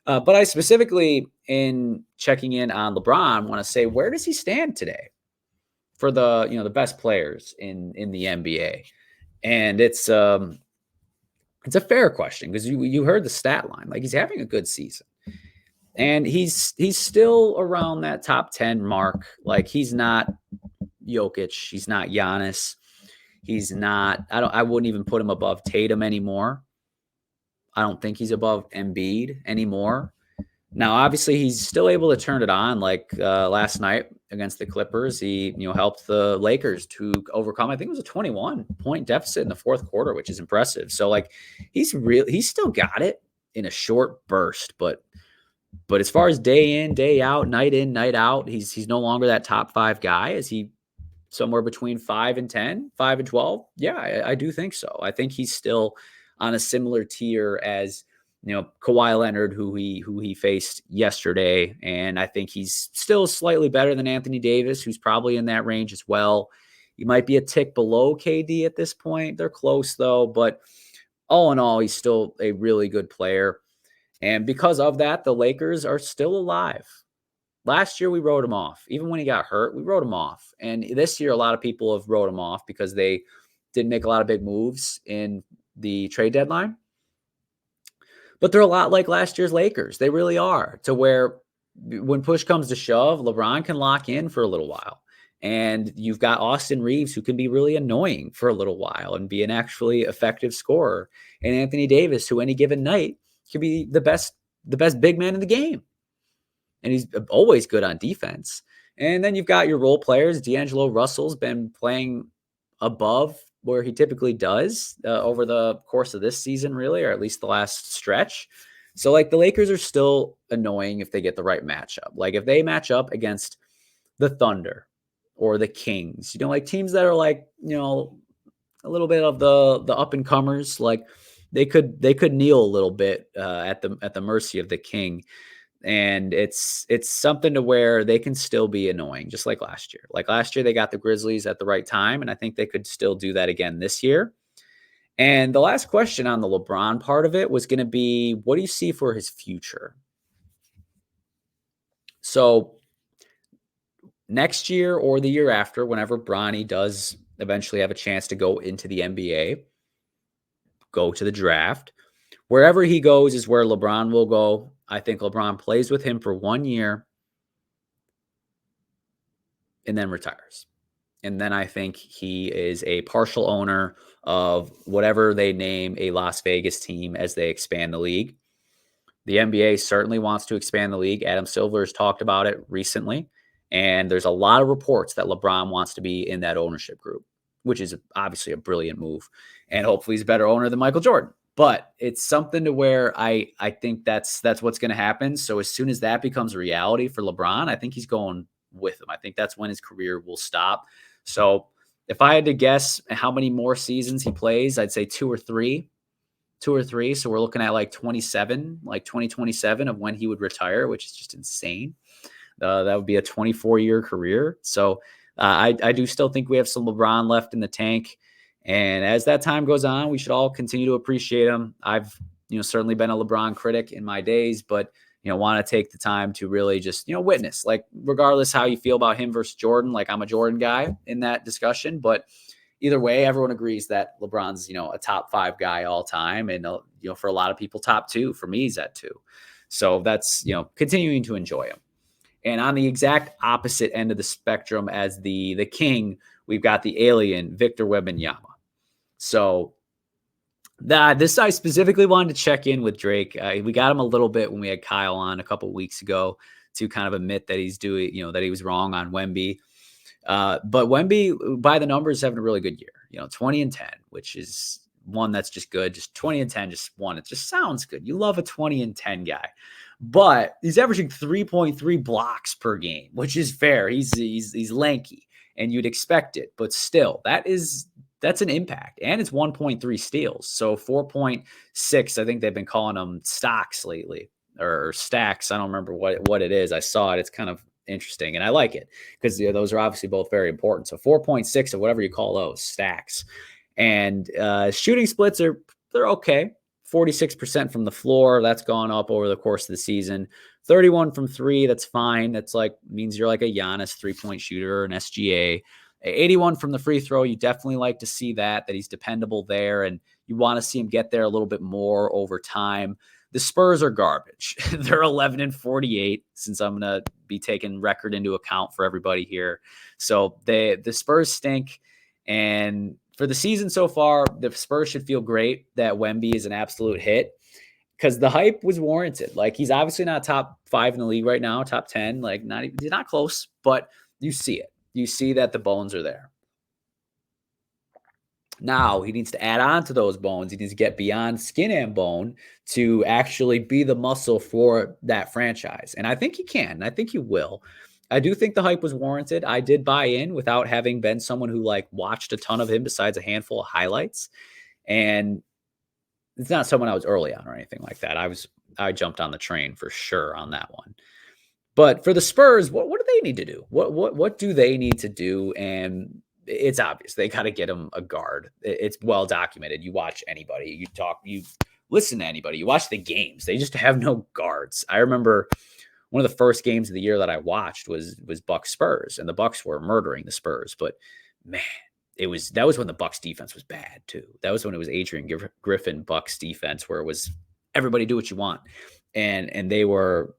S1: But I specifically, in checking in on LeBron, want to say, where does he stand today for the, the best players in the NBA? And it's a fair question, because you heard the stat line. Like, he's having a good season, and he's still around that top 10 mark. Like, he's not Jokic, he's not Giannis, he's not. I wouldn't even put him above Tatum anymore. I don't think he's above Embiid anymore. Now, obviously, he's still able to turn it on. Like last night against the Clippers, he helped the Lakers to overcome, I think it was a 21-point deficit in the 4th quarter, which is impressive. So like, he's still got it in a short burst, but as far as day in, day out, night in, night out, he's no longer that top 5 guy. Is he somewhere between 5 and 10, 5 and 12? Yeah, I do think so. I think he's still on a similar tier as Kawhi Leonard, who he faced yesterday. And I think he's still slightly better than Anthony Davis, who's probably in that range as well. He might be a tick below KD at this point. They're close though, but all in all, he's still a really good player. And because of that, the Lakers are still alive. Last year, we wrote him off. Even when he got hurt, we wrote him off. And this year, a lot of people have wrote him off because they didn't make a lot of big moves in the trade deadline. But they're a lot like last year's Lakers. They really are, to where when push comes to shove, LeBron can lock in for a little while. And you've got Austin Reeves, who can be really annoying for a little while and be an actually effective scorer. And Anthony Davis, who any given night can be the best big man in the game. And he's always good on defense. And then you've got your role players. D'Angelo Russell's been playing above where he typically does over the course of this season, really, or at least the last stretch. So, like, the Lakers are still annoying if they get the right matchup. Like, if they match up against the Thunder or the Kings, like teams that are like, a little bit of the up and comers, like they could kneel a little bit at the mercy of the King. And it's something to where they can still be annoying, just like last year. Like last year, they got the Grizzlies at the right time, and I think they could still do that again this year. And the last question on the LeBron part of it was going to be, what do you see for his future? So next year or the year after, whenever Bronny does eventually have a chance to go into the NBA, go to the draft, wherever he goes is where LeBron will go. I think LeBron plays with him for 1 year and then retires. And then I think he is a partial owner of whatever they name a Las Vegas team as they expand the league. The NBA certainly wants to expand the league. Adam Silver has talked about it recently. And there's a lot of reports that LeBron wants to be in that ownership group, which is obviously a brilliant move. And hopefully he's a better owner than Michael Jordan. But it's something to where I think that's what's going to happen. So as soon as that becomes a reality for LeBron, I think he's going with him. I think that's when his career will stop. So if I had to guess how many more seasons he plays, I'd say two or three. So we're looking at like 2027 of when he would retire, which is just insane. That would be a 24-year career. So I do still think we have some LeBron left in the tank. And as that time goes on, we should all continue to appreciate him. I've, certainly been a LeBron critic in my days, but, want to take the time to really just, witness, like, regardless how you feel about him versus Jordan, like I'm a Jordan guy in that discussion, but either way, everyone agrees that LeBron's, a top 5 guy all time. And, for a lot of people, top 2. For me, he's at 2. So that's, continuing to enjoy him. And on the exact opposite end of the spectrum as the King, we've got the alien, Victor Wembanyama. So this I specifically wanted to check in with Drake. We got him a little bit when we had Kyle on a couple of weeks ago to kind of admit that he's doing, that he was wrong on Wemby. But Wemby, by the numbers, having a really good year. 20 and 10, which is one that's just good. Just 20 and 10, just one. It just sounds good. You love a 20 and 10 guy. But he's averaging 3.3 blocks per game, which is fair. He's lanky, and you'd expect it. But still, that's an impact. And it's 1.3 steals. So 4.6, I think they've been calling them stocks lately, or stacks. I don't remember what it is. I saw it. It's kind of interesting, and I like it because those are obviously both very important. So 4.6 or whatever you call those, stacks. And shooting splits they're okay. 46% from the floor. That's gone up over the course of the season. 31 from 3. That's fine. That's means you're like a Giannis 3-point shooter or an SGA. 81 from the free throw. You definitely like to see that he's dependable there, and you want to see him get there a little bit more over time. The Spurs are garbage. They're 11 and 48, since I'm going to be taking record into account for everybody here. So the Spurs stink. And for the season so far, the Spurs should feel great that Wemby is an absolute hit, because the hype was warranted. Like, he's obviously not top 5 in the league right now, top 10, he's not close, but you see it. You see that the bones are there. Now he needs to add on to those bones. He needs to get beyond skin and bone to actually be the muscle for that franchise. And I think he can. I think he will. I do think the hype was warranted. I did buy in without having been someone who watched a ton of him besides a handful of highlights. And it's not someone I was early on or anything like that. I jumped on the train for sure on that one. But for the Spurs, what do they need to do? What do they need to do? And it's obvious they got to get him a guard. It's well documented. You watch anybody, you listen to anybody, you watch the games. They just have no guards. I remember one of the first games of the year that I watched was Bucks Spurs, and the Bucks were murdering the Spurs. But man, that was when the Bucks defense was bad too. That was when it was Adrian Griffin Bucks defense, where it was everybody do what you want, and they were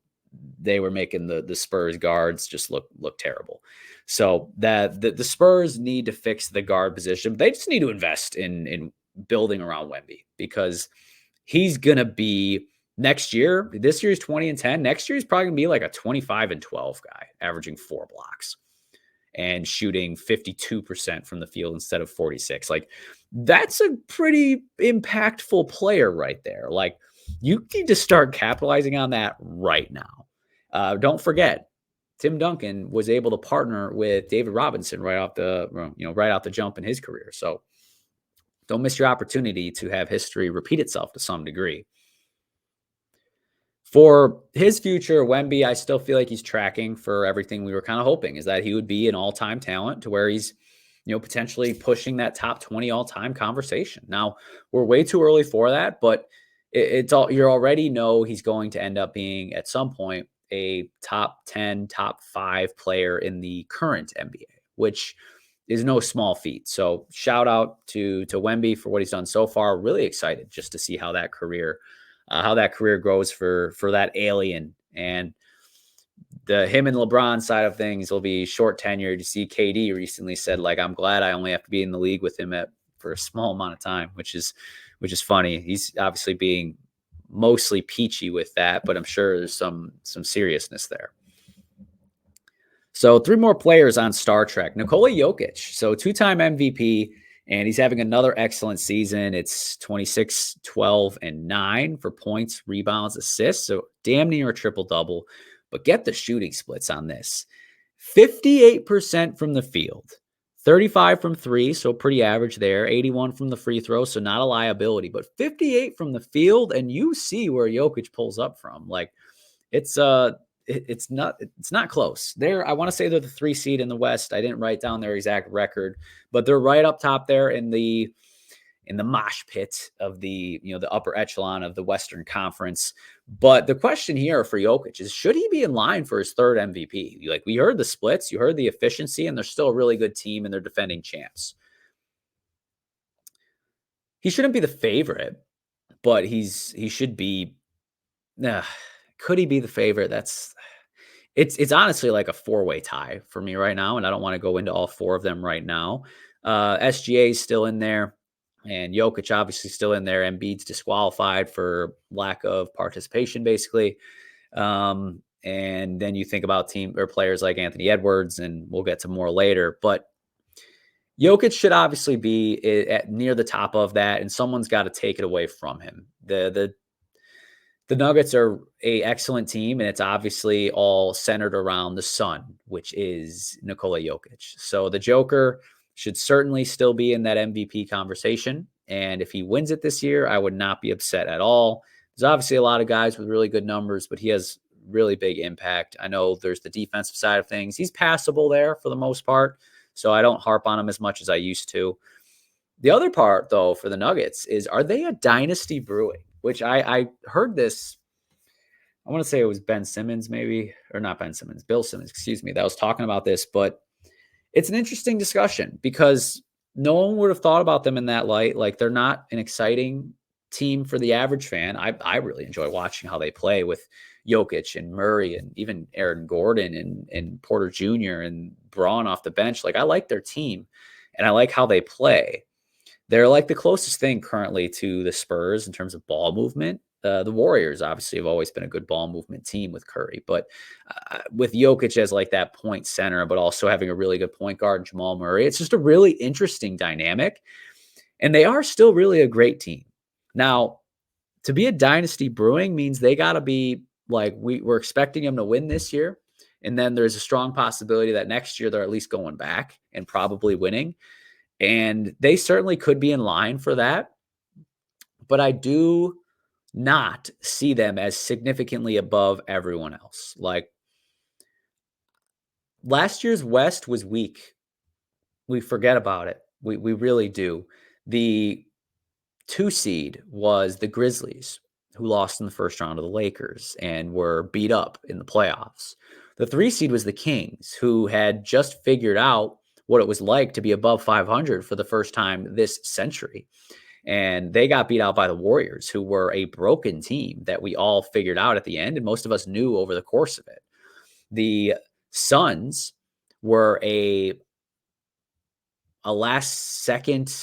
S1: they were making the Spurs guards just look terrible. So that the Spurs need to fix the guard position. They just need to invest in building around Wemby, because he's gonna be next year. This year's 20 and 10. Next year he's probably gonna be like a 25 and 12 guy, averaging 4 blocks and shooting 52% from the field instead of 46. Like, that's a pretty impactful player right there. Like, you need to start capitalizing on that right now. Don't forget, Tim Duncan was able to partner with David Robinson right off the jump in his career. So don't miss your opportunity to have history repeat itself to some degree. For his future, Wemby, I still feel like he's tracking for everything we were kind of hoping, is that he would be an all-time talent to where he's, potentially pushing that top 20 all-time conversation. Now, we're way too early for that, but it's all, you already know he's going to end up being at some point a top 10, top 5 player in the current NBA, which is no small feat. So shout out to Wemby for what he's done so far. Really excited just to see how that career grows for that alien. And him and LeBron side of things will be short tenured. You see, KD recently said, like, I'm glad I only have to be in the league with him for a small amount of time, which is funny. He's obviously being mostly peachy with that, but I'm sure there's some seriousness there. So 3 more players on Star Trek. Nikola Jokic, so 2-time MVP, and he's having another excellent season. It's 26, 12, and 9 for points, rebounds, assists. So damn near a triple-double. But get the shooting splits on this. 58% from the field, 35 from 3, so pretty average there, 81 from the free throw, so not a liability, but 58 from the field, and you see where Jokic pulls up from. Like, it's not close. I want to say they're the 3 seed in the West. I didn't write down their exact record, but they're right up top there in the mosh pit of the upper echelon of the Western Conference. But the question here for Jokic is, should he be in line for his 3rd MVP? Like, we heard the splits, you heard the efficiency, and they're still a really good team and they're defending champs. He shouldn't be the favorite, but he should be. Could he be the favorite? It's honestly like a 4-way tie for me right now, and I don't want to go into all 4 of them right now. SGA is still in there, and Jokic obviously still in there. Embiid's disqualified for lack of participation, basically. And then you think about team or players like Anthony Edwards, and we'll get to more later. But Jokic should obviously be near the top of that, and someone's got to take it away from him. The Nuggets are an excellent team, and it's obviously all centered around the son, which is Nikola Jokic. So the Joker should certainly still be in that MVP conversation. And if he wins it this year, I would not be upset at all. There's obviously a lot of guys with really good numbers, but he has really big impact. I know there's the defensive side of things. He's passable there for the most part, so I don't harp on him as much as I used to. The other part, though, for the Nuggets is, are they a dynasty brewing? Which I heard this, I want to say it was Ben Simmons, maybe, or not Ben Simmons, Bill Simmons, excuse me, that was talking about this. But it's an interesting discussion because no one would have thought about them in that light. Like, they're not an exciting team for the average fan. I really enjoy watching how they play with Jokic and Murray and even Aaron Gordon and Porter Jr. and Braun off the bench. Like, I like their team and I like how they play. They're like the closest thing currently to the Spurs in terms of ball movement. The Warriors obviously have always been a good ball movement team with Curry, but with Jokic as like that point center, but also having a really good point guard, Jamal Murray, it's just a really interesting dynamic. And they are still really a great team. Now, to be a dynasty brewing means they got to be like, we're expecting them to win this year. And then there's a strong possibility that next year they're at least going back and probably winning. And they certainly could be in line for that. But I do not see them as significantly above everyone else. Like, last year's West was weak. We forget about it. We really do. The 2 seed was the Grizzlies, who lost in the first round to the Lakers and were beat up in the playoffs. The 3 seed was the Kings, who had just figured out what it was like to be above 500 for the first time this century. And they got beat out by the Warriors, who were a broken team that we all figured out at the end, and most of us knew over the course of it. The Suns were a last second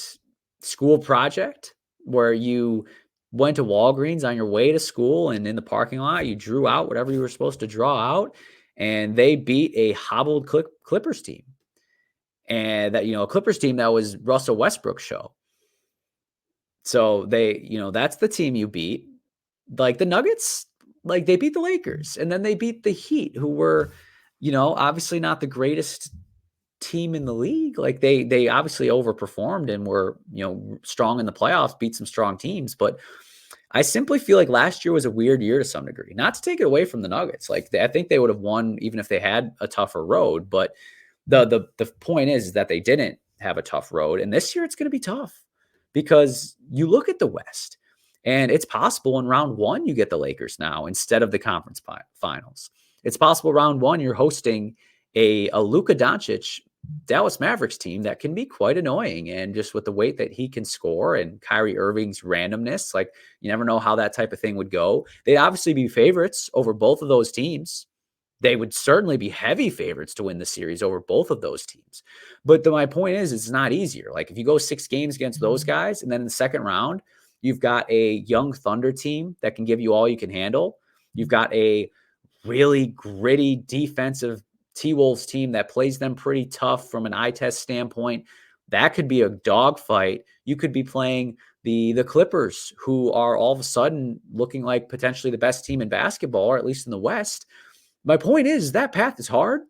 S1: school project where you went to Walgreens on your way to school, and in the parking lot, you drew out whatever you were supposed to draw out, and they beat a hobbled Clippers team. And that, a Clippers team that was Russell Westbrook's show. So that's the team you beat. Like the Nuggets, like they beat the Lakers, and then they beat the Heat, who were, obviously not the greatest team in the league. Like they obviously overperformed and were, strong in the playoffs, beat some strong teams. But I simply feel like last year was a weird year to some degree. Not to take it away from the Nuggets. Like I think they would have won even if they had a tougher road. But the point is that they didn't have a tough road. And this year it's going to be tough because you look at the West, and it's possible in round one you get the Lakers now instead of the conference finals. It's possible round one you're hosting a Luka Doncic Dallas Mavericks team that can be quite annoying, and just with the weight that he can score and Kyrie Irving's randomness, like you never know how that type of thing would go. They'd obviously be favorites over both of those teams. They would certainly be heavy favorites to win the series over both of those teams. But my point is, it's not easier. Like if you go 6 games against those guys, and then in the second round, you've got a young Thunder team that can give you all you can handle. You've got a really gritty defensive T-Wolves team that plays them pretty tough from an eye test standpoint. That could be a dogfight. You could be playing the Clippers, who are all of a sudden looking like potentially the best team in basketball, or at least in the West. My point is that path is hard,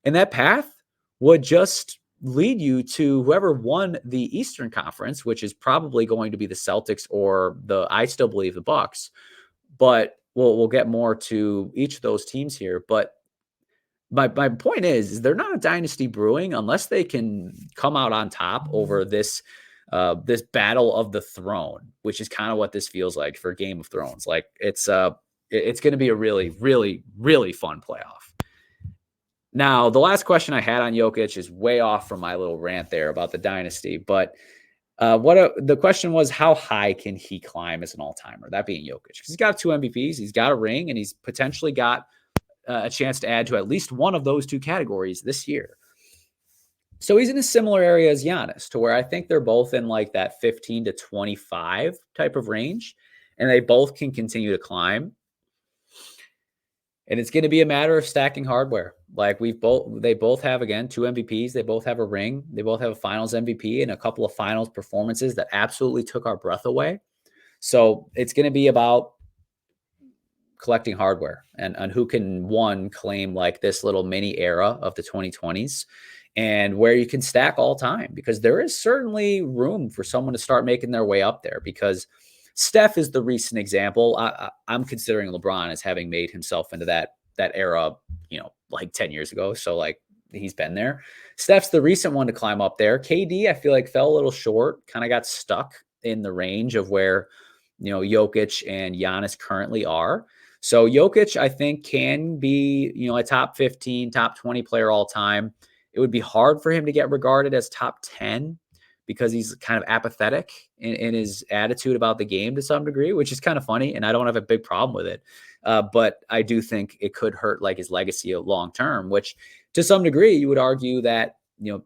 S1: and that path would just lead you to whoever won the Eastern Conference, which is probably going to be the Celtics or I still believe the Bucks. But we'll get more to each of those teams here. But my point is they're not a dynasty brewing unless they can come out on top over this battle of the throne, which is kind of what this feels like for Game of Thrones. Like it's going to be a really, really, really fun playoff. Now, the last question I had on Jokic is way off from my little rant there about the dynasty, but the question was, how high can he climb as an all-timer? That being Jokic, because he's got 2 MVPs, he's got a ring, and he's potentially got a chance to add to at least one of those 2 categories this year. So he's in a similar area as Giannis, to where I think they're both in like that 15 to 25 type of range, and they both can continue to climb. And it's going to be a matter of stacking hardware. Like they both have, again, 2 MVPs. They both have a ring. They both have a finals MVP and a couple of finals performances that absolutely took our breath away. So it's going to be about collecting hardware and who can, one, claim like this little mini era of the 2020s and where you can stack all time, because there is certainly room for someone to start making their way up there, because Steph is the recent example. I'm considering LeBron as having made himself into that era, like 10 years ago. So like he's been there. Steph's the recent one to climb up there. KD, I feel like fell a little short, kind of got stuck in the range of where, Jokic and Giannis currently are. So Jokic, I think, can be, a top 15, top 20 player all time. It would be hard for him to get regarded as top 10 because he's kind of apathetic in his attitude about the game to some degree, which is kind of funny. And I don't have a big problem with it. But I do think it could hurt like his legacy long term, which to some degree you would argue that,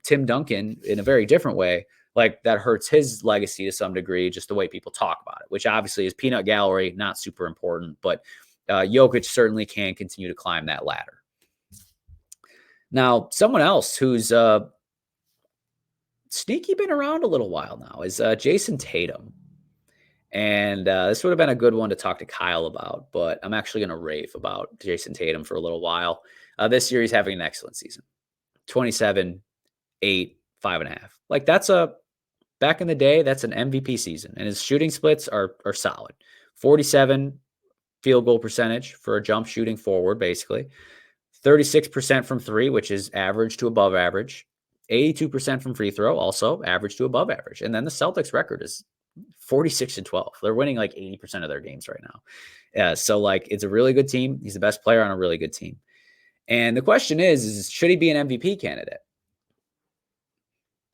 S1: Tim Duncan, in a very different way, like that hurts his legacy to some degree, just the way people talk about it, which obviously is peanut gallery, not super important. But Jokic certainly can continue to climb that ladder. Now, someone else who's sneaky been around a little while now is Jason Tatum. And this would have been a good one to talk to Kyle about, but I'm actually going to rave about Jason Tatum for a little while. This year, he's having an excellent season. 27, 8, 5.5. Like back in the day, that's an MVP season. And his shooting splits are solid. 47 field goal percentage for a jump shooting forward, basically. 36% from 3, which is average to above average. 82% from free throw, also average to above average. And then the Celtics record is 46-12. They're winning like 80% of their games right now. So like it's a really good team. He's the best player on a really good team. And the question is should he be an MVP candidate?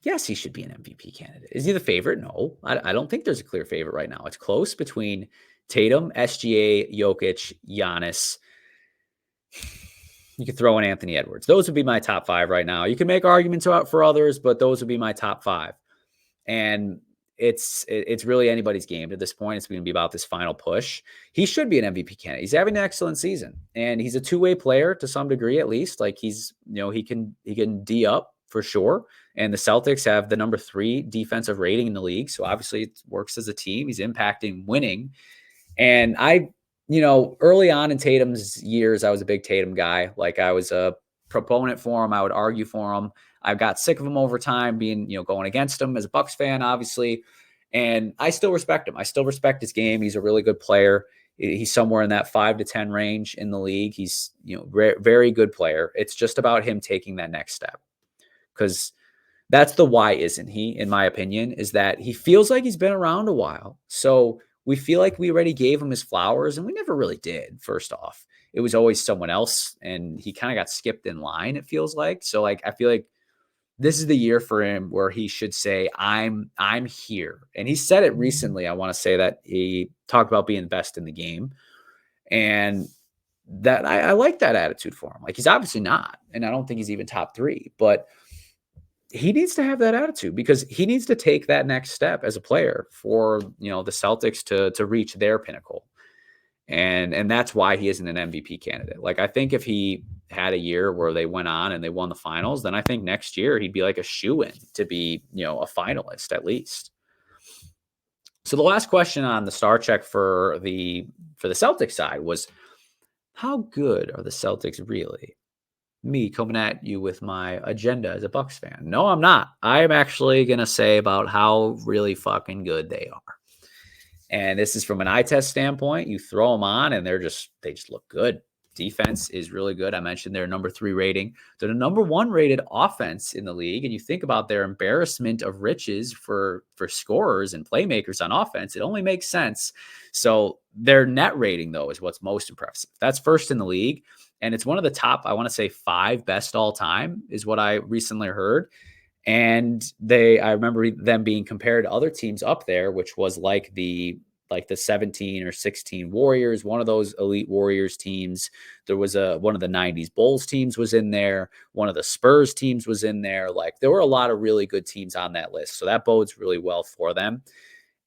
S1: Yes, he should be an MVP candidate. Is he the favorite? No, I don't think there's a clear favorite right now. It's close between Tatum, SGA, Jokic, Giannis. You could throw in Anthony Edwards. Those would be my top 5 right now. You can make arguments out for others, but those would be my top 5. And it's really anybody's game at this point. It's going to be about this final push. He should be an MVP candidate. He's having an excellent season, and he's a two-way player to some degree, at least. Like he can D up for sure. And the Celtics have the number 3 defensive rating in the league, so obviously it works as a team. He's impacting winning, and early on in Tatum's years, I was a big Tatum guy. Like I was a proponent for him. I would argue for him. I got sick of him over time being, going against him as a Bucks fan, obviously. And I still respect him. I still respect his game. He's a really good player. He's somewhere in that 5 to 10 range in the league. He's, very good player. It's just about him taking that next step. Because that's the why isn't he, in my opinion, is that he feels like he's been around a while. So we feel like we already gave him his flowers, and we never really did, first off. It was always someone else, and he kind of got skipped in line, it feels like. So, I feel like this is the year for him where he should say, I'm here. And he said it recently. I want to say that he talked about being best in the game. And that I like that attitude for him. Like, he's obviously not, and I don't think he's even top 3, but he needs to have that attitude because he needs to take that next step as a player for, the Celtics to reach their pinnacle. And that's why he isn't an MVP candidate. Like, I think if he had a year where they went on and they won the finals, then I think next year he'd be like a shoo-in to be, a finalist at least. So the last question on the star check for the Celtics side was, how good are the Celtics really? Me coming at you with my agenda as a Bucks fan. No, I'm not. I'm actually going to say about how really fucking good they are. And this is from an eye test standpoint. You throw them on and they just look good. Defense is really good. I mentioned their number 3 rating. They're the number 1 rated offense in the league. And you think about their embarrassment of riches for scorers and playmakers on offense, it only makes sense. So their net rating, though, is what's most impressive. That's first in the league. And it's one of the top, I want to say 5 best all time is what I recently heard. And I remember them being compared to other teams up there, which was like the 17 or 16 Warriors, one of those elite Warriors teams. There was one of the 90s Bulls teams was in there. One of the Spurs teams was in there. Like, there were a lot of really good teams on that list. So that bodes really well for them.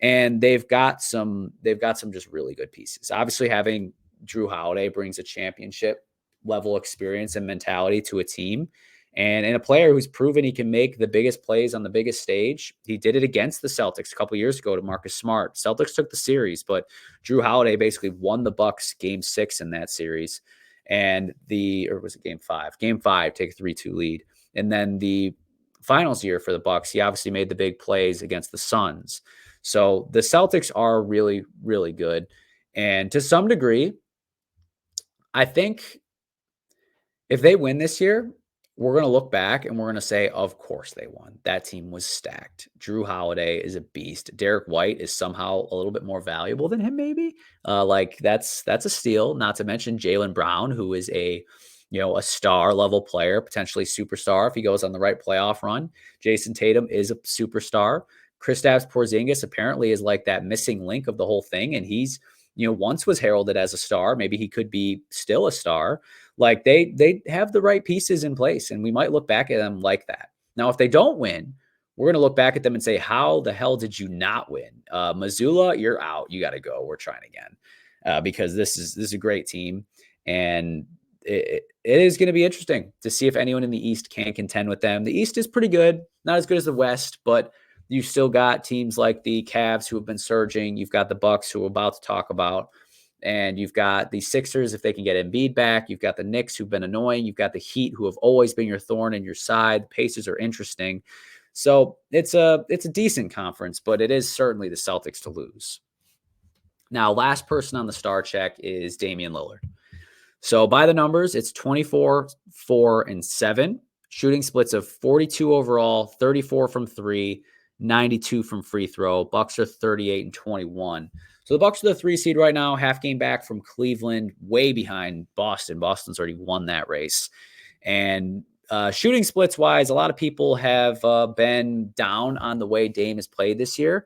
S1: And they've got some just really good pieces. Obviously, having Drew Holiday brings a championship level experience and mentality to a team. And a player who's proven he can make the biggest plays on the biggest stage. He did it against the Celtics a couple of years ago to Marcus Smart. Celtics took the series, but Drew Holiday basically won the Bucks game 6 in that series. And or was it game 5? Game 5, take a 3-2 lead. And then the finals year for the Bucks, he obviously made the big plays against the Suns. So the Celtics are really, really good. And to some degree, I think if they win this year, we're going to look back and we're going to say, of course they won. That team was stacked. Drew Holiday is a beast. Derek White is somehow a little bit more valuable than him, maybe. That's a steal. Not to mention Jaylen Brown, who is a star level player, potentially superstar if he goes on the right playoff run. Jason Tatum is a superstar. Kristaps Porzingis apparently is like that missing link of the whole thing, and he's once was heralded as a star. Maybe he could be still a star. Like, they have the right pieces in place, and we might look back at them like that. Now, if they don't win, we're going to look back at them and say, how the hell did you not win? Missoula, you're out. You got to go. We're trying again because this is a great team. And it is going to be interesting to see if anyone in the East can contend with them. The East is pretty good. Not as good as the West, but you still got teams like the Cavs who have been surging. You've got the Bucks who we're about to talk about. And you've got the Sixers, if they can get Embiid back. You've got the Knicks, who've been annoying. You've got the Heat, who have always been your thorn in your side. The Pacers are interesting. So it's a decent conference, but it is certainly the Celtics to lose. Now, last person on the star check is Damian Lillard. So by the numbers, it's 24, 4, and 7. Shooting splits of 42 overall, 34 from 3, 92 from free throw. Bucks are 38 and 21. So the Bucks are the 3 seed right now, half game back from Cleveland, way behind Boston. Boston's already won that race. And Shooting splits wise, a lot of people have been down on the way Dame has played this year.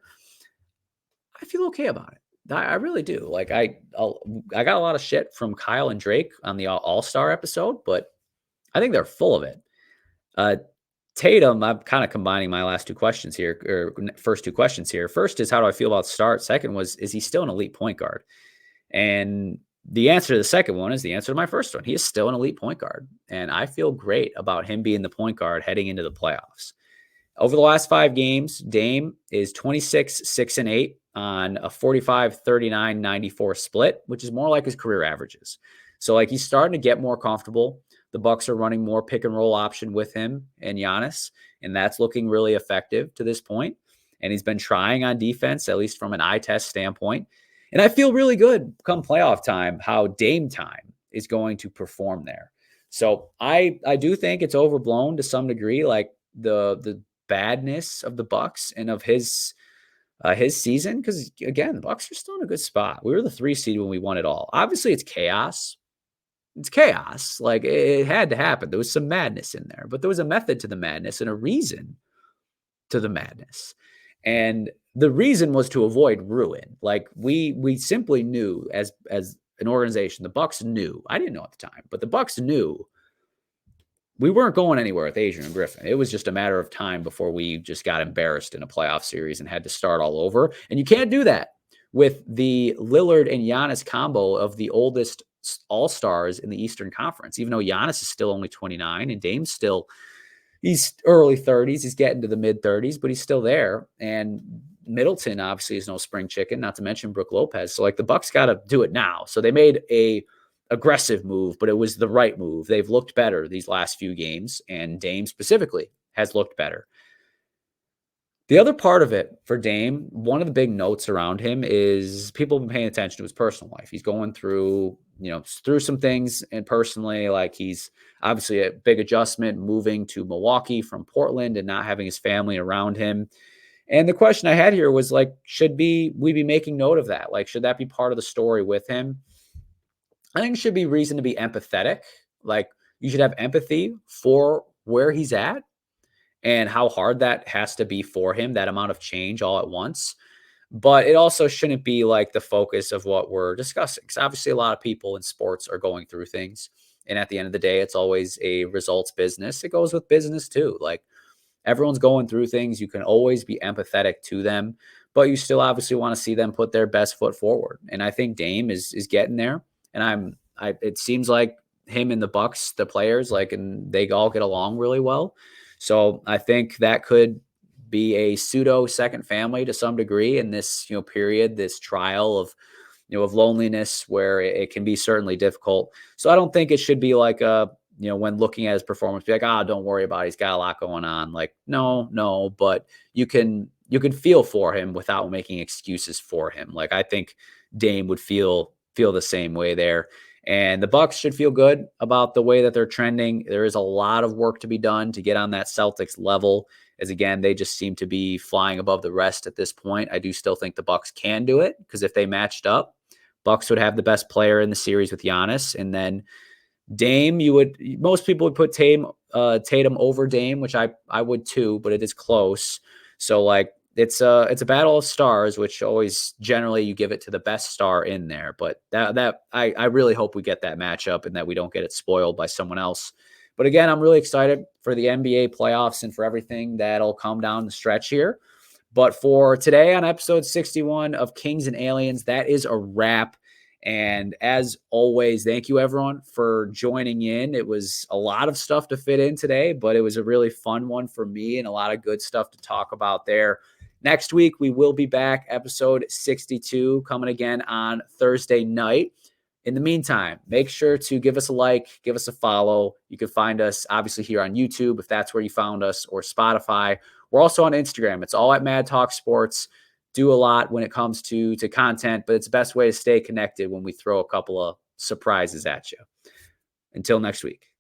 S1: I feel okay about it. I really do. Like I got a lot of shit from Kyle and Drake on the All-Star episode, but I think they're full of it. Uh, Tatum, I'm kind of combining my last two questions here, or first two questions here. First is, how do I feel about Start? Second was, is he still an elite point guard? And the answer to the second one is the answer to my first one. He is still an elite point guard. And I feel great about him being the point guard heading into the playoffs. Over the last 5 games, Dame is 26, 6, and 8 on a 45, 39, 94 split, which is more like his career averages. So like he's starting to get more comfortable. The Bucks are running more pick and roll option with him and Giannis, and that's looking really effective to this point. And he's been trying on defense, at least from an eye test standpoint. And I feel really good come playoff time how Dame time is going to perform there. So I do think it's overblown to some degree, like the badness of the Bucks and of his season, because again, the Bucks are still in a good spot. We were the 3 seed when we won it all. Obviously, it's chaos. It's chaos. Like it had to happen. There was some madness in there, but there was a method to the madness and a reason to the madness. And the reason was to avoid ruin. Like we simply knew as an organization, the Bucks knew. I didn't know at the time, but the Bucks knew we weren't going anywhere with Adrian Griffin. It was just a matter of time before we just got embarrassed in a playoff series and had to start all over. And you can't do that with the Lillard and Giannis combo of the oldest all-stars in the Eastern Conference, even though Giannis is still only 29 and Dame's still, he's early 30s. He's getting to the mid 30s, but he's still there. And Middleton obviously is no spring chicken, not to mention Brook Lopez. So like the Bucks got to do it now. So they made a aggressive move, but it was the right move. They've looked better these last few games, and Dame specifically has looked better. The other part of it for Dame, one of the big notes around him is people have been paying attention to his personal life. He's going through, through some things, and personally, like he's obviously a big adjustment moving to Milwaukee from Portland and not having his family around him. And the question I had here was like, should we be making note of that? Like, should that be part of the story with him? I think it should be reason to be empathetic. Like you should have empathy for where he's at and how hard that has to be for him, that amount of change all at once. But it also shouldn't be like the focus of what we're discussing. Because obviously a lot of people in sports are going through things. And at the end of the day, it's always a results business. It goes with business too. Like everyone's going through things. You can always be empathetic to them, but you still obviously want to see them put their best foot forward. And I think Dame is getting there. And it seems like him and the Bucks, the players, like, and they all get along really well. So I think that could be a pseudo second family to some degree in this, period, this trial of, of loneliness where it can be certainly difficult. So I don't think it should be like when looking at his performance, be like, don't worry about it. He's got a lot going on. Like, no, but you can feel for him without making excuses for him. Like I think Dame would feel the same way there. And the Bucks should feel good about the way that they're trending. There is a lot of work to be done to get on that Celtics level, as again, they just seem to be flying above the rest at this point. I do still think the Bucks can do it, because if they matched up, Bucks would have the best player in the series with Giannis. And then Dame, most people would put Tatum over Dame, which I would too, but it is close. So like it's a battle of stars, which always generally you give it to the best star in there. But I really hope we get that matchup and that we don't get it spoiled by someone else. But again, I'm really excited for the NBA playoffs and for everything that'll come down the stretch here. But for today on episode 61 of Kings and Aliens, that is a wrap. And as always, thank you everyone for joining in. It was a lot of stuff to fit in today, but it was a really fun one for me and a lot of good stuff to talk about there. Next week, we will be back, episode 62, coming again on Thursday night. In the meantime, make sure to give us a like, give us a follow. You can find us obviously here on YouTube, if that's where you found us, or Spotify. We're also on Instagram. It's all at Mad Talk Sports. Do a lot when it comes to content, but it's the best way to stay connected when we throw a couple of surprises at you. Until next week.